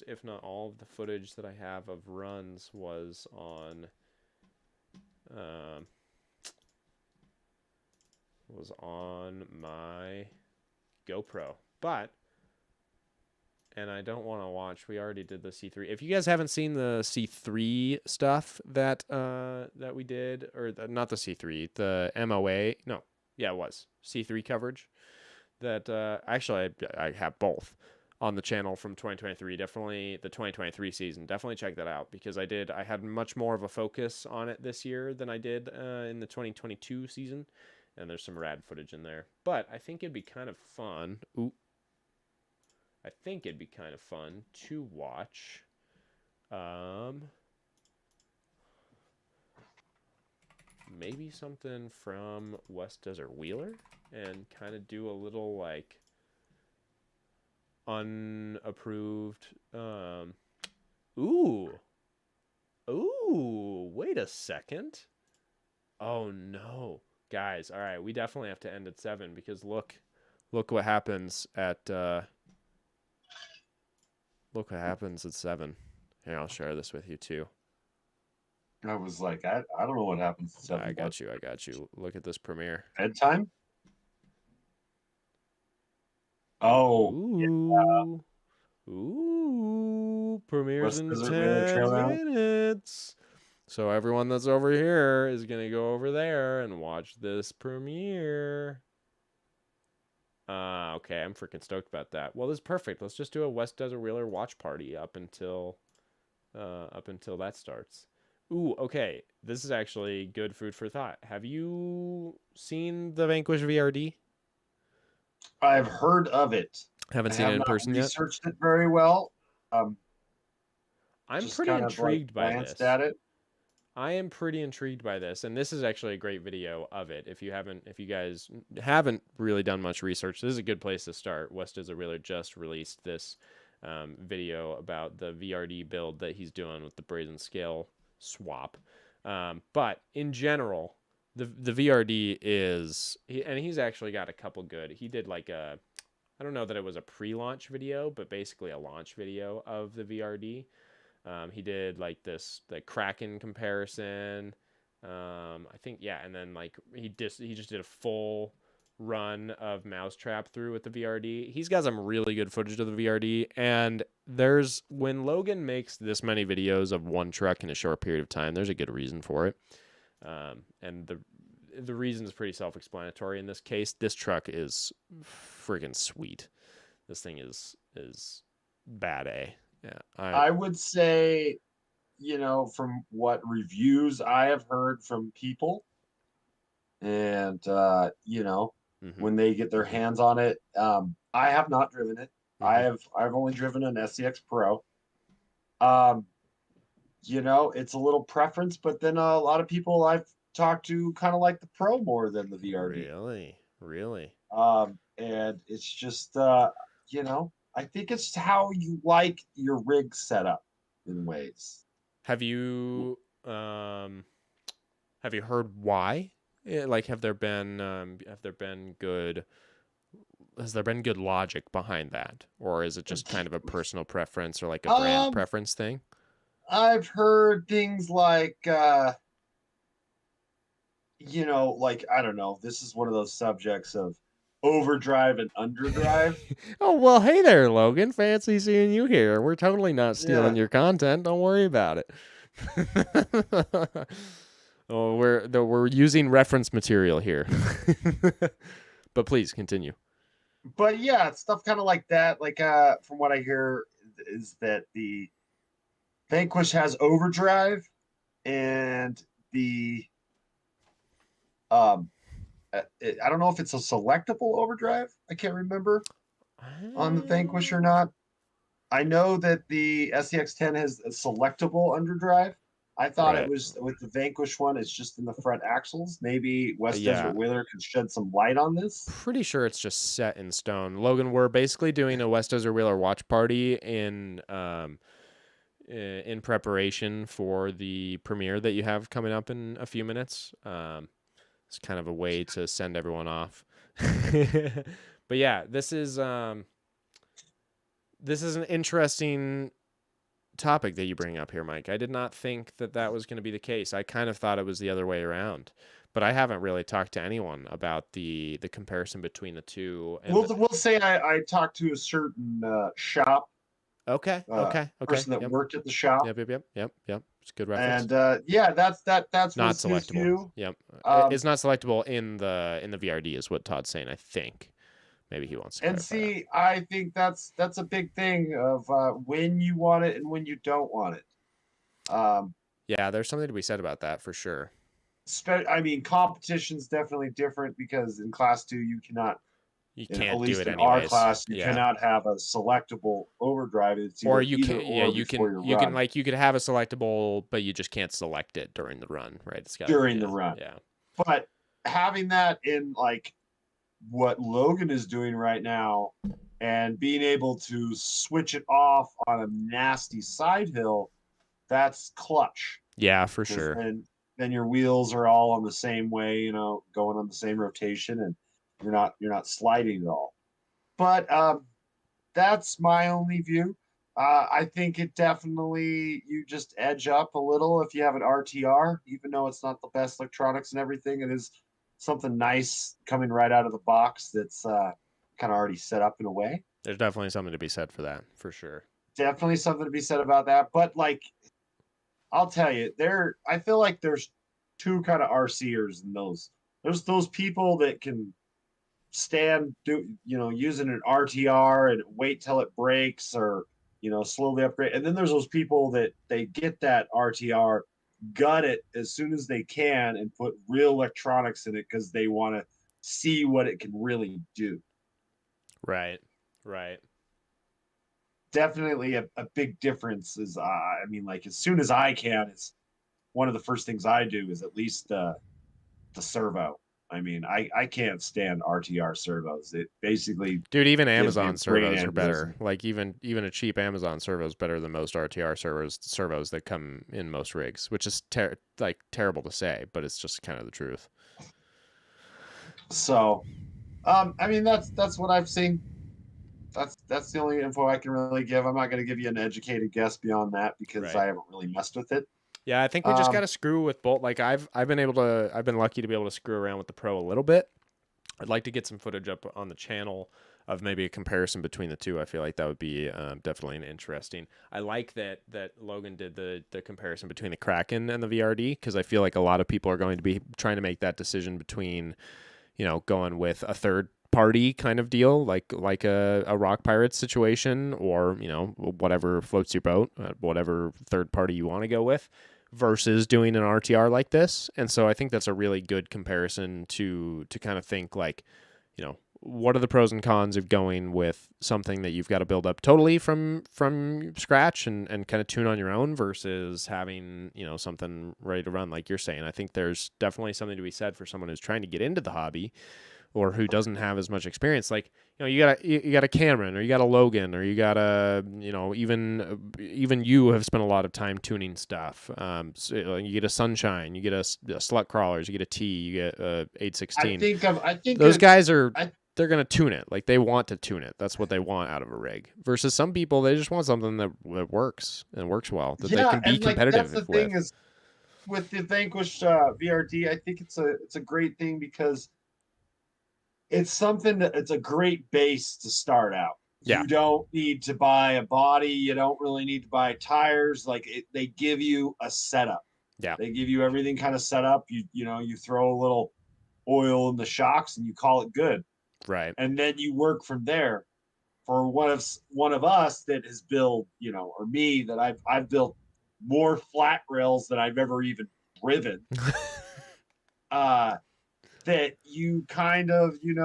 Speaker 1: if not all of the footage that I have of runs um was on my GoPro. But and I don't want to watch. We already did the C3. If you guys haven't seen the C3 stuff that we did, or not the C3, the MOA. No, yeah, it was C3 coverage. That actually I have both on the channel from 2023. Definitely the 2023 season. Definitely check that out because I had much more of a focus on it this year than I did in the 2022 season, and there's some rad footage in there. But I think it'd be kind of fun. Ooh, I think it'd be kind of fun to watch. Um, Maybe something from West Desert Wheeler and kind of do a little like unapproved. Ooh, ooh. Wait a second. Oh no, guys. All right, we definitely have to end at 7 because look what happens at look what happens at 7. Here, I'll share this with you too.
Speaker 2: I was like, I don't know what happens at
Speaker 1: I
Speaker 2: 7, but
Speaker 1: got you. I got you. Look at this premiere.
Speaker 2: bedtime. Oh,
Speaker 1: Ooh. Ooh. Premieres
Speaker 2: West
Speaker 1: in
Speaker 2: Desert Wheeler
Speaker 1: 10
Speaker 2: Trailhead.
Speaker 1: minutes. So everyone that's over here is going to go over there and watch this premiere. Okay, I'm freaking stoked about that. Well, this is perfect. Let's just do a West Desert Wheeler watch party up until that starts. Ooh, okay. This is actually good food for thought. Have you seen the Vanquish VRD?
Speaker 2: I've heard of it.
Speaker 1: Haven't
Speaker 2: I
Speaker 1: seen it
Speaker 2: have
Speaker 1: in
Speaker 2: not
Speaker 1: person yet.
Speaker 2: researched it very well. Um,
Speaker 1: I'm
Speaker 2: just
Speaker 1: pretty
Speaker 2: kind of like
Speaker 1: intrigued by
Speaker 2: glanced
Speaker 1: this.
Speaker 2: at it.
Speaker 1: I am pretty intrigued by this, and this is actually a great video of it. If you guys haven't really done much research, this is a good place to start. West is a Realer just released this video about the VRD build that he's doing with the brazen scale swap. But in general, the VRD and he's actually got a couple good. He did like I don't know that it was a pre-launch video, but basically a launch video of the VRD. He did like the Kraken comparison. I think yeah, and then like he just did a full run of Mousetrap through with the VRD. He's got some really good footage of the VRD, and there's when Logan makes this many videos of one truck in a short period of time, there's a good reason for it. And the reason is pretty self-explanatory in this case. This truck is friggin' sweet. This thing is bad A. Yeah,
Speaker 2: I would say, from what reviews I have heard from people, and
Speaker 1: mm-hmm,
Speaker 2: when they get their hands on it, I have not driven it.
Speaker 1: mm-hmm.
Speaker 2: I've only driven an SCX Pro. Um, it's a little preference, but then a lot of people I've talked to kind of like the Pro more than the VRD.
Speaker 1: Really, really.
Speaker 2: And it's just I think it's how you like your rig set up in ways.
Speaker 1: Have you um have you heard why? Like, have there been good has there been good logic behind that, or is it just kind of a personal preference or like a brand
Speaker 2: Um,
Speaker 1: preference thing?
Speaker 2: I've heard things like like I don't know, this is one of those subjects of overdrive and underdrive.
Speaker 1: Oh well, hey there, Logan. Fancy seeing you here. We're totally not stealing
Speaker 2: Yeah.
Speaker 1: your content. Don't worry about it. Oh, we're using reference material here. But please continue.
Speaker 2: But yeah, stuff kind of like that. Like from what I hear is that the Vanquish has overdrive and the um I don't know if it's a selectable overdrive. I can't remember on the Vanquish or not. I know that the SCX-10 has a selectable underdrive. I thought it
Speaker 1: Right.
Speaker 2: was with the Vanquish one, it's just in the front axles. Maybe West Desert
Speaker 1: Yeah.
Speaker 2: Wheeler could shed some light on this.
Speaker 1: Pretty sure it's just set in stone. Logan, we're basically doing a West Desert Wheeler watch party in preparation for the premiere that you have coming up in a few minutes. It's kind of a way to send everyone off. But yeah, this is This is an interesting topic that you bring up here, Mike. I did not think that that was going to be the case. I kind of thought it was the other way around, but I haven't really talked to anyone about the comparison between the two. And
Speaker 2: We'll say I talked to a certain shop
Speaker 1: okay, okay, okay,
Speaker 2: person that
Speaker 1: yep,
Speaker 2: worked at the shop,
Speaker 1: yep. It's a good reference.
Speaker 2: and yeah, that
Speaker 1: Not
Speaker 2: was his
Speaker 1: selectable.
Speaker 2: view.
Speaker 1: Yep,
Speaker 2: Um,
Speaker 1: it's not selectable in the VRD is what Todd's saying. I think maybe he wants to
Speaker 2: and
Speaker 1: clarify that.
Speaker 2: see, I think that's a big thing of when you want it and when you don't want it. Um,
Speaker 1: Yeah, there's something to be said about that for sure.
Speaker 2: I mean, competition's definitely different because in class two you cannot,
Speaker 1: You
Speaker 2: at
Speaker 1: can't do
Speaker 2: least
Speaker 1: it
Speaker 2: in our
Speaker 1: anyways.
Speaker 2: class, you
Speaker 1: Yeah.
Speaker 2: cannot have a selectable overdrive. It's
Speaker 1: Or
Speaker 2: either
Speaker 1: you
Speaker 2: either
Speaker 1: can, yeah,
Speaker 2: or before your
Speaker 1: you can
Speaker 2: run
Speaker 1: like you could have a selectable, but you just can't select it during the run, right? It's got to,
Speaker 2: during the
Speaker 1: yeah,
Speaker 2: run.
Speaker 1: yeah,
Speaker 2: But having that in like what Logan is doing right now and being able to switch it off on a nasty side hill, that's clutch
Speaker 1: yeah, for
Speaker 2: because
Speaker 1: sure.
Speaker 2: then your wheels are all on the same way, going on the same rotation, and you're not sliding at all. But that's my only view. I think it definitely you just edge up a little if you have an RTR, even though it's not the best electronics and everything. It is something nice coming right out of the box that's kind of already set up in a way.
Speaker 1: There's definitely something to be said for that, for sure.
Speaker 2: Definitely something to be said about that. But like I'll tell you, I feel like there's two kind of RCers in those. There's those people that can stand using an RTR and wait till it breaks or slowly upgrade. And then there's those people that they get that RTR, gut it as soon as they can and put real electronics in it because they want to see what it can really do.
Speaker 1: Right, right.
Speaker 2: Definitely a big difference is I mean, like as soon as I can, it's one of the first things I do is at least the servo. I mean, I can't stand RTR servos. It basically
Speaker 1: Dude, even
Speaker 2: gives me a
Speaker 1: Amazon
Speaker 2: brain
Speaker 1: servos are better.
Speaker 2: aneurysm.
Speaker 1: Like even a cheap Amazon servo is better than most RTR servos that come in most rigs, which is like terrible to say, but it's just kind of the truth.
Speaker 2: So, I mean, that's what I've seen. That's the only info I can really give. I'm not going to give you an educated guess beyond that because
Speaker 1: Right.
Speaker 2: I haven't really messed with it.
Speaker 1: Yeah, I think we just got
Speaker 2: Um,
Speaker 1: to screw with both. Like I've been lucky to be able to screw around with the Pro a little bit. I'd like to get some footage up on the channel of maybe a comparison between the two. I feel like that would be definitely an interesting. I like that Logan did the comparison between the Kraken and the VRD because I feel like a lot of people are going to be trying to make that decision between going with a third party kind of deal, like a Rock Pirates situation, or whatever floats your boat, whatever third party you want to go with, versus doing an RTR like this. And so I think that's a really good comparison to kind of think like, what are the pros and cons of going with something that you've got to build up totally from scratch and kind of tune on your own versus having something ready to run like you're saying. I think there's definitely something to be said for someone who's trying to get into the hobby or who doesn't have as much experience. Like you got a Cameron or you got a Logan or you got a even you have spent a lot of time tuning stuff. So you get a Sunshine, you get a Slut Crawlers, you get a T, you get a 816.
Speaker 2: I think
Speaker 1: Those
Speaker 2: it's
Speaker 1: guys are
Speaker 2: I
Speaker 1: they're gonna tune it. Like they want to tune it. That's what they want out of a rig. Versus some people, they just want something that works and works well that they
Speaker 2: yeah,
Speaker 1: can be
Speaker 2: and like that's the
Speaker 1: competitive
Speaker 2: thing
Speaker 1: with.
Speaker 2: is with the Vanquish VRD, I think it's a great thing because it's a great base to start out.
Speaker 1: Yeah,
Speaker 2: You don't need to buy a body, you don't really need to buy tires. They give you a setup.
Speaker 1: yeah,
Speaker 2: They give you everything kind of set up. You throw a little oil in the shocks and you call it good.
Speaker 1: right.
Speaker 2: And then you work from there. For one of us that has built, or me that I've built more flat rails than I've ever even driven. Uh that you kind of you're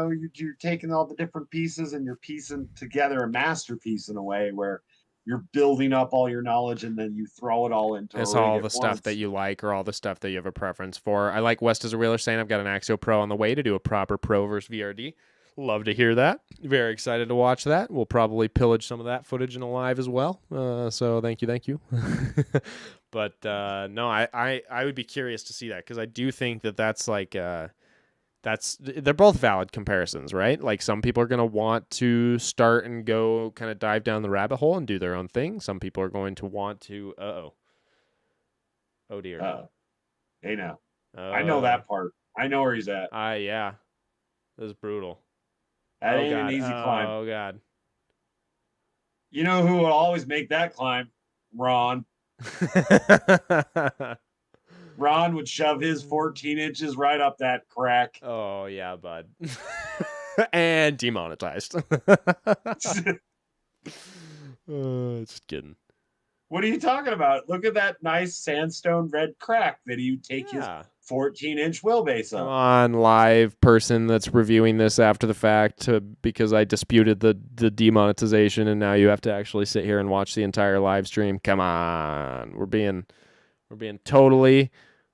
Speaker 2: taking all the different pieces and you're piecing together a masterpiece in a way where you're building up all your knowledge and then you throw it all into a
Speaker 1: It's
Speaker 2: rig
Speaker 1: all
Speaker 2: at
Speaker 1: the stuff that
Speaker 2: once.
Speaker 1: you like or all the stuff that you have a preference for. I like West as a Wheeler saying I've got an Axio Pro on the way to do a proper Pro versus VRD. Love to hear that. Very excited to watch that. We'll probably pillage some of that footage in a live as well. So thank you, thank you. But no, I would be curious to see that because I do think that that's like they're both valid comparisons, right? Like some people are going to want to start and go kind of dive down the rabbit hole and do their own thing. Some people are going to want to, oh dear.
Speaker 2: Hey now. I know
Speaker 1: Uh,
Speaker 2: that part. I know where he's at.
Speaker 1: yeah, this is brutal.
Speaker 2: That
Speaker 1: Oh
Speaker 2: ain't an
Speaker 1: God.
Speaker 2: easy climb.
Speaker 1: Oh God.
Speaker 2: You know who will always make that climb? Ron. Ron would shove his 14 inches right up that crack.
Speaker 1: Oh yeah, bud. And demonetized. Just kidding.
Speaker 2: What are you talking about? Look at that nice sandstone red crack that he would take his
Speaker 1: Yeah.
Speaker 2: 14-inch wheelbase
Speaker 1: Come
Speaker 2: up.
Speaker 1: on, live person that's reviewing this after the fact because I disputed the demonetization and now you have to actually sit here and watch the entire live stream. Come on. We're being totally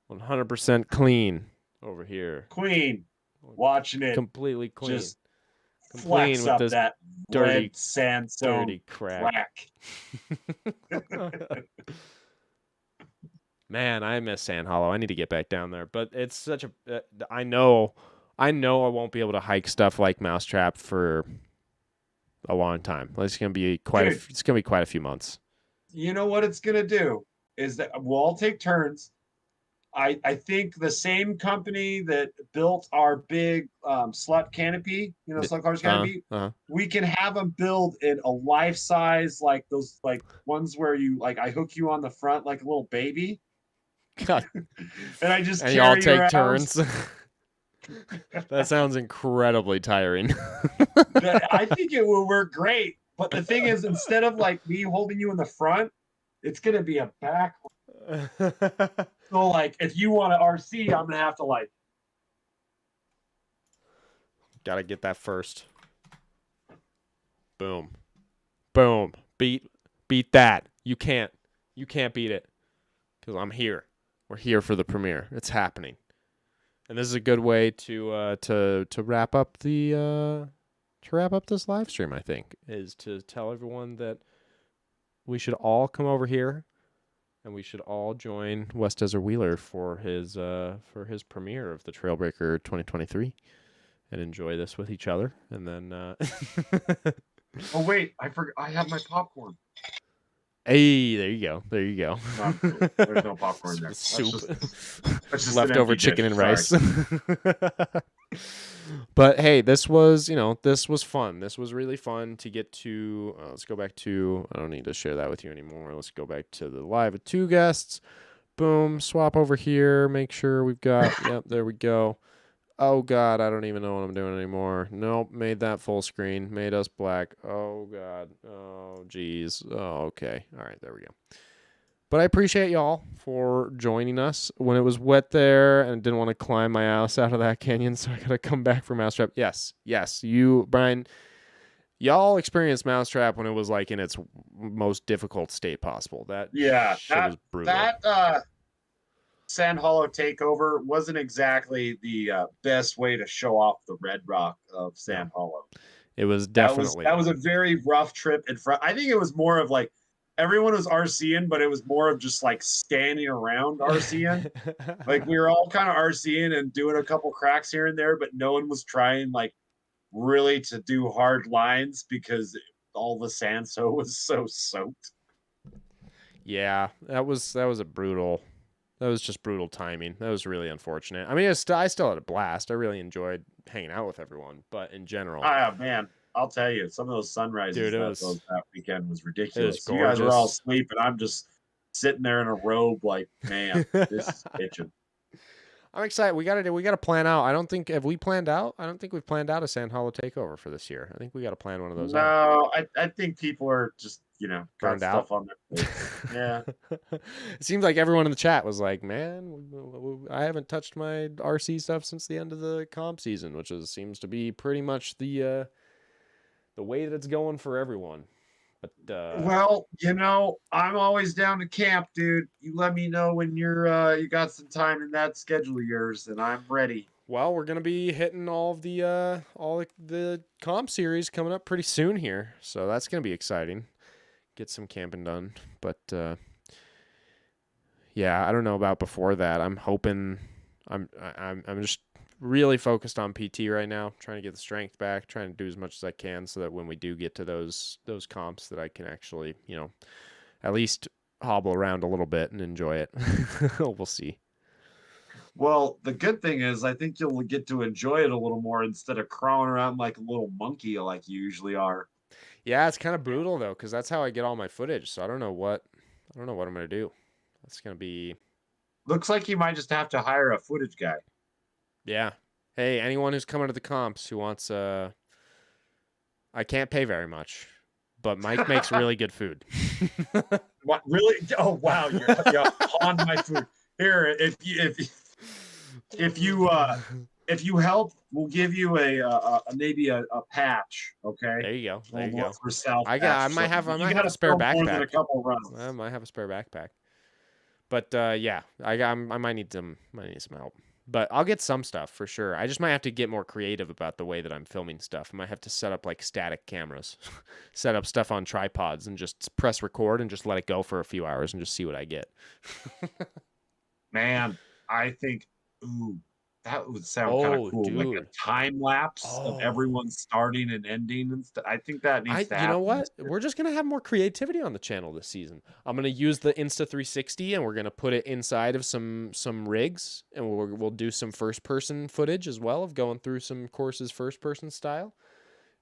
Speaker 1: 100% clean over here.
Speaker 2: Queen, watching it
Speaker 1: Completely clean.
Speaker 2: just
Speaker 1: Clean
Speaker 2: flex
Speaker 1: with
Speaker 2: up
Speaker 1: this
Speaker 2: that
Speaker 1: dirty
Speaker 2: red sandstone
Speaker 1: dirty crack. Man, I miss Sand Hollow. I need to get back down there, but it's such a. I know I won't be able to hike stuff like Mousetrap for a long time. It's gonna be
Speaker 2: Dude,
Speaker 1: it's gonna be quite a few months.
Speaker 2: you know what it's gonna do is that we'll all take turns. I think the same company that built our big slut canopy, slut cars canopy,
Speaker 1: Uh.
Speaker 2: we can have them build in a life size, like those like ones where you like I hook you on the front like a little baby,
Speaker 1: God,
Speaker 2: and I just
Speaker 1: and y'all
Speaker 2: carry you
Speaker 1: take
Speaker 2: around.
Speaker 1: turns. That sounds incredibly tiring.
Speaker 2: I think it will work great. But the thing is, instead of like me holding you in the front, it's gonna be a back. So like, if you want to RC, I'm gonna have to like.
Speaker 1: Gotta get that first. Boom. Boom. Beat that. You can't beat it. Because I'm here. We're here for the premiere. It's happening. And this is a good way to wrap up this live stream, I think, is to tell everyone that we should all come over here and we should all join West Desert Wheeler for his premiere of the Trailbreaker 2023 and enjoy this with each other. And then
Speaker 2: Oh wait, I forgot. I have my popcorn.
Speaker 1: hey, there you go. There you go.
Speaker 2: There's no popcorn there.
Speaker 1: Soup.
Speaker 2: That's just
Speaker 1: Leftover
Speaker 2: an empty
Speaker 1: chicken
Speaker 2: dish.
Speaker 1: and rice.
Speaker 2: Sorry.
Speaker 1: But hey, this was fun. This was really fun to get to. Let's go back to. I don't need to share that with you anymore. Let's go back to the live with two guests. Boom. Swap over here. Make sure we've got. Yep. There we go. Oh God, I don't even know what I'm doing anymore. Nope. Made that full screen. Made us black. Oh God. Oh geez. Oh okay. All right. There we go. But I appreciate y'all for joining us when it was wet there and didn't want to climb my ass out of that canyon, so I got to come back for Mousetrap. Yes, you, Brian, y'all experienced Mousetrap when it was like in its most difficult state possible. That shit was brutal.
Speaker 2: That Sand Hollow takeover wasn't exactly the best way to show off the red rock of Sand Hollow.
Speaker 1: It was definitely
Speaker 2: that was a very rough trip in front. I think it was more of like everyone was RCing, but it was more of just like standing around RCing. Like we were all kind of RCing and doing a couple cracks here and there, but no one was trying like really to do hard lines because all the sandstone was so soaked.
Speaker 1: Yeah, that was a brutal. That was just brutal timing. That was really unfortunate. I mean, I still had a blast. I really enjoyed hanging out with everyone, but in general,
Speaker 2: Man, I'll tell you, some of those sunrises that weekend was ridiculous. You guys were all asleep, and I'm just sitting there in a robe, like, man, this is bitching.
Speaker 1: I'm excited. We gotta plan out. I don't think we've planned out a Sand Hollow takeover for this year. I think we gotta plan one of those out.
Speaker 2: No, I think people are just
Speaker 1: burned out.
Speaker 2: Stuff on their plate. Yeah.
Speaker 1: It seems like everyone in the chat was like, man, I haven't touched my RC stuff since the end of the comp season, which seems to be pretty much the way that it's going for everyone. But
Speaker 2: well, I'm always down to camp, dude. You let me know when you got some time in that schedule of yours, and I'm ready.
Speaker 1: Well, we're gonna be hitting all the comp series coming up pretty soon here, so that's gonna be exciting. Get some camping done, but yeah, I don't know about before that. I'm hoping I'm just really focused on PT right now, trying to get the strength back, trying to do as much as I can so that when we do get to those comps that I can actually, at least hobble around a little bit and enjoy it. We'll see.
Speaker 2: Well, the good thing is I think you'll get to enjoy it a little more instead of crawling around like a little monkey like you usually are.
Speaker 1: Yeah, it's kind of brutal though, because that's how I get all my footage. So I don't know what I'm gonna do. That's gonna be
Speaker 2: Looks like you might just have to hire a footage guy.
Speaker 1: yeah. Hey, anyone who's coming to the comps who wants I can't pay very much, but Mike makes really good food.
Speaker 2: What really? Oh wow, you're on my food. Here, if you help, we'll give you maybe a patch, okay?
Speaker 1: There you go. There
Speaker 2: Well,
Speaker 1: you
Speaker 2: more
Speaker 1: go.
Speaker 2: for South
Speaker 1: I got.
Speaker 2: patch
Speaker 1: I
Speaker 2: or
Speaker 1: might
Speaker 2: something.
Speaker 1: have.
Speaker 2: But
Speaker 1: I
Speaker 2: you
Speaker 1: might
Speaker 2: got
Speaker 1: have a
Speaker 2: to
Speaker 1: spare
Speaker 2: film more than
Speaker 1: backpack.
Speaker 2: a couple
Speaker 1: I
Speaker 2: runs.
Speaker 1: might have a spare backpack. But yeah, I might need some help. But I'll get some stuff for sure. I just might have to get more creative about the way that I'm filming stuff. I might have to set up like static cameras, set up stuff on tripods, and just press record and just let it go for a few hours and just see what I get.
Speaker 2: Man, I think, ooh, that would sound kind of
Speaker 1: Oh,
Speaker 2: cool. Like a
Speaker 1: dude.
Speaker 2: time lapse of
Speaker 1: Oh,
Speaker 2: everyone starting and ending and stuff. I think that needs to
Speaker 1: You know
Speaker 2: happen
Speaker 1: what?
Speaker 2: this year.
Speaker 1: We're just gonna have more creativity on the channel this season. I'm gonna use the Insta360 and we're gonna put it inside of some rigs, and we'll do some first person footage as well of going through some courses first person style.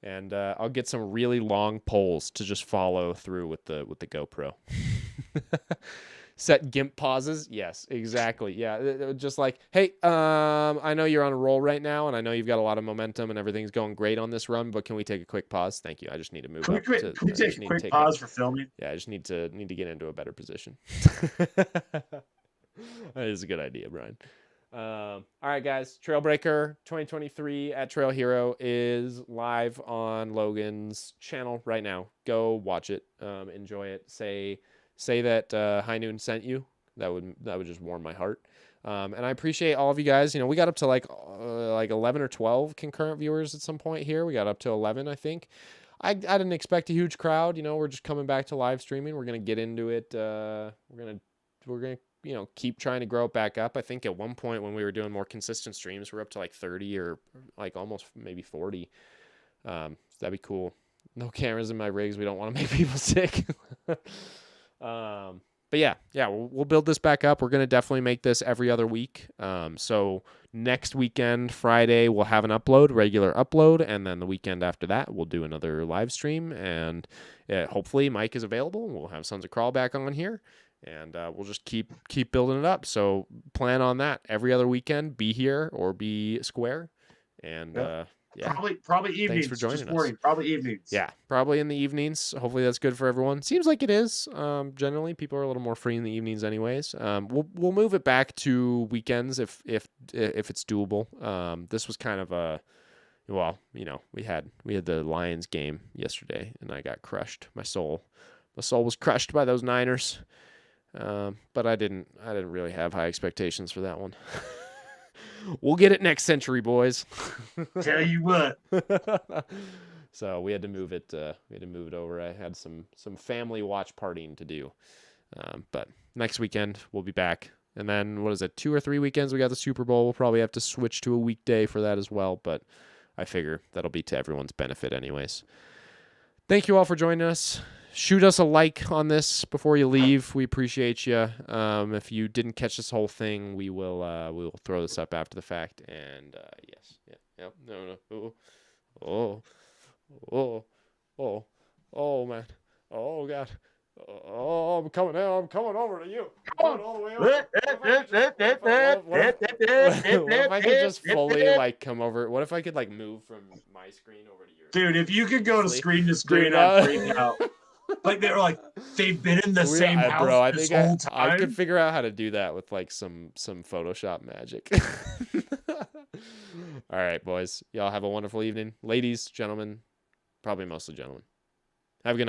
Speaker 1: And I'll get some really long poles to just follow through with the GoPro. Set GIMP pauses. Yes, exactly. Yeah, just like, hey, I know you're on a roll right now, and I know you've got a lot of momentum, and everything's going great on this run. But can we take a quick pause? Thank you. I just need to move up to.
Speaker 2: Can we
Speaker 1: I
Speaker 2: take
Speaker 1: just
Speaker 2: a
Speaker 1: need to
Speaker 2: quick
Speaker 1: take a.
Speaker 2: pause for filming?
Speaker 1: Yeah, I just need to get into a better position. That is a good idea, Brian. All right, guys. Trailbreaker 2023 at Trail Hero is live on Logan's channel right now. Go watch it. Enjoy it. Say that High Noon sent you. That would just warm my heart. And I appreciate all of you guys. We got up to like 11 or 12 concurrent viewers at some point here. We got up to 11, I think. I didn't expect a huge crowd. We're just coming back to live streaming. We're gonna get into it. We're gonna keep trying to grow it back up. I think at one point when we were doing more consistent streams, we're up to like 30 or like almost maybe 40. So that'd be cool. No cameras in my rigs. We don't want to make people sick. But yeah, we'll build this back up. We're gonna definitely make this every other week. So next weekend, Friday, we'll have an regular upload, and then the weekend after that, we'll do another live stream. And hopefully, Mike is available. And we'll have Sons of Crawl back on here, and we'll just keep building it up. So plan on that every other weekend. Be here or be square, and yeah.
Speaker 2: Probably evenings.
Speaker 1: Thanks for joining
Speaker 2: just
Speaker 1: us.
Speaker 2: morning. Probably evenings.
Speaker 1: Yeah, probably in the evenings. Hopefully that's good for everyone. Seems like it is. Generally, people are a little more free in the evenings, anyways. We'll move it back to weekends if it's doable. This was kind of we had the Lions game yesterday, and I got crushed. My soul was crushed by those Niners. But I didn't really have high expectations for that one. We'll get it next century, boys.
Speaker 2: Tell you what.
Speaker 1: So we had to move it. Over. I had some family watch partying to do. But next weekend we'll be back. And then what is it? 2 or 3 weekends we got the Super Bowl. We'll probably have to switch to a weekday for that as well. But I figure that'll be to everyone's benefit, anyways. Thank you all for joining us. Shoot us a like on this before you leave. We appreciate you. If you didn't catch this whole thing, we will throw this up after the fact. And yes, yeah, no, oh man, oh god, oh I'm coming out. I'm coming over to you. I'm coming all the way over. What if I could just fully like come over? What if I could like move from my screen over to yours?
Speaker 2: Dude, if you could go to screen to screen,
Speaker 1: Dude,
Speaker 2: I'd freak out. Like they were like they've been in the same house
Speaker 1: bro, I
Speaker 2: this
Speaker 1: think
Speaker 2: whole time.
Speaker 1: I could figure out how to do that with like some Photoshop magic. All right, boys. Y'all have a wonderful evening. Ladies, gentlemen, probably mostly gentlemen. Have a good night.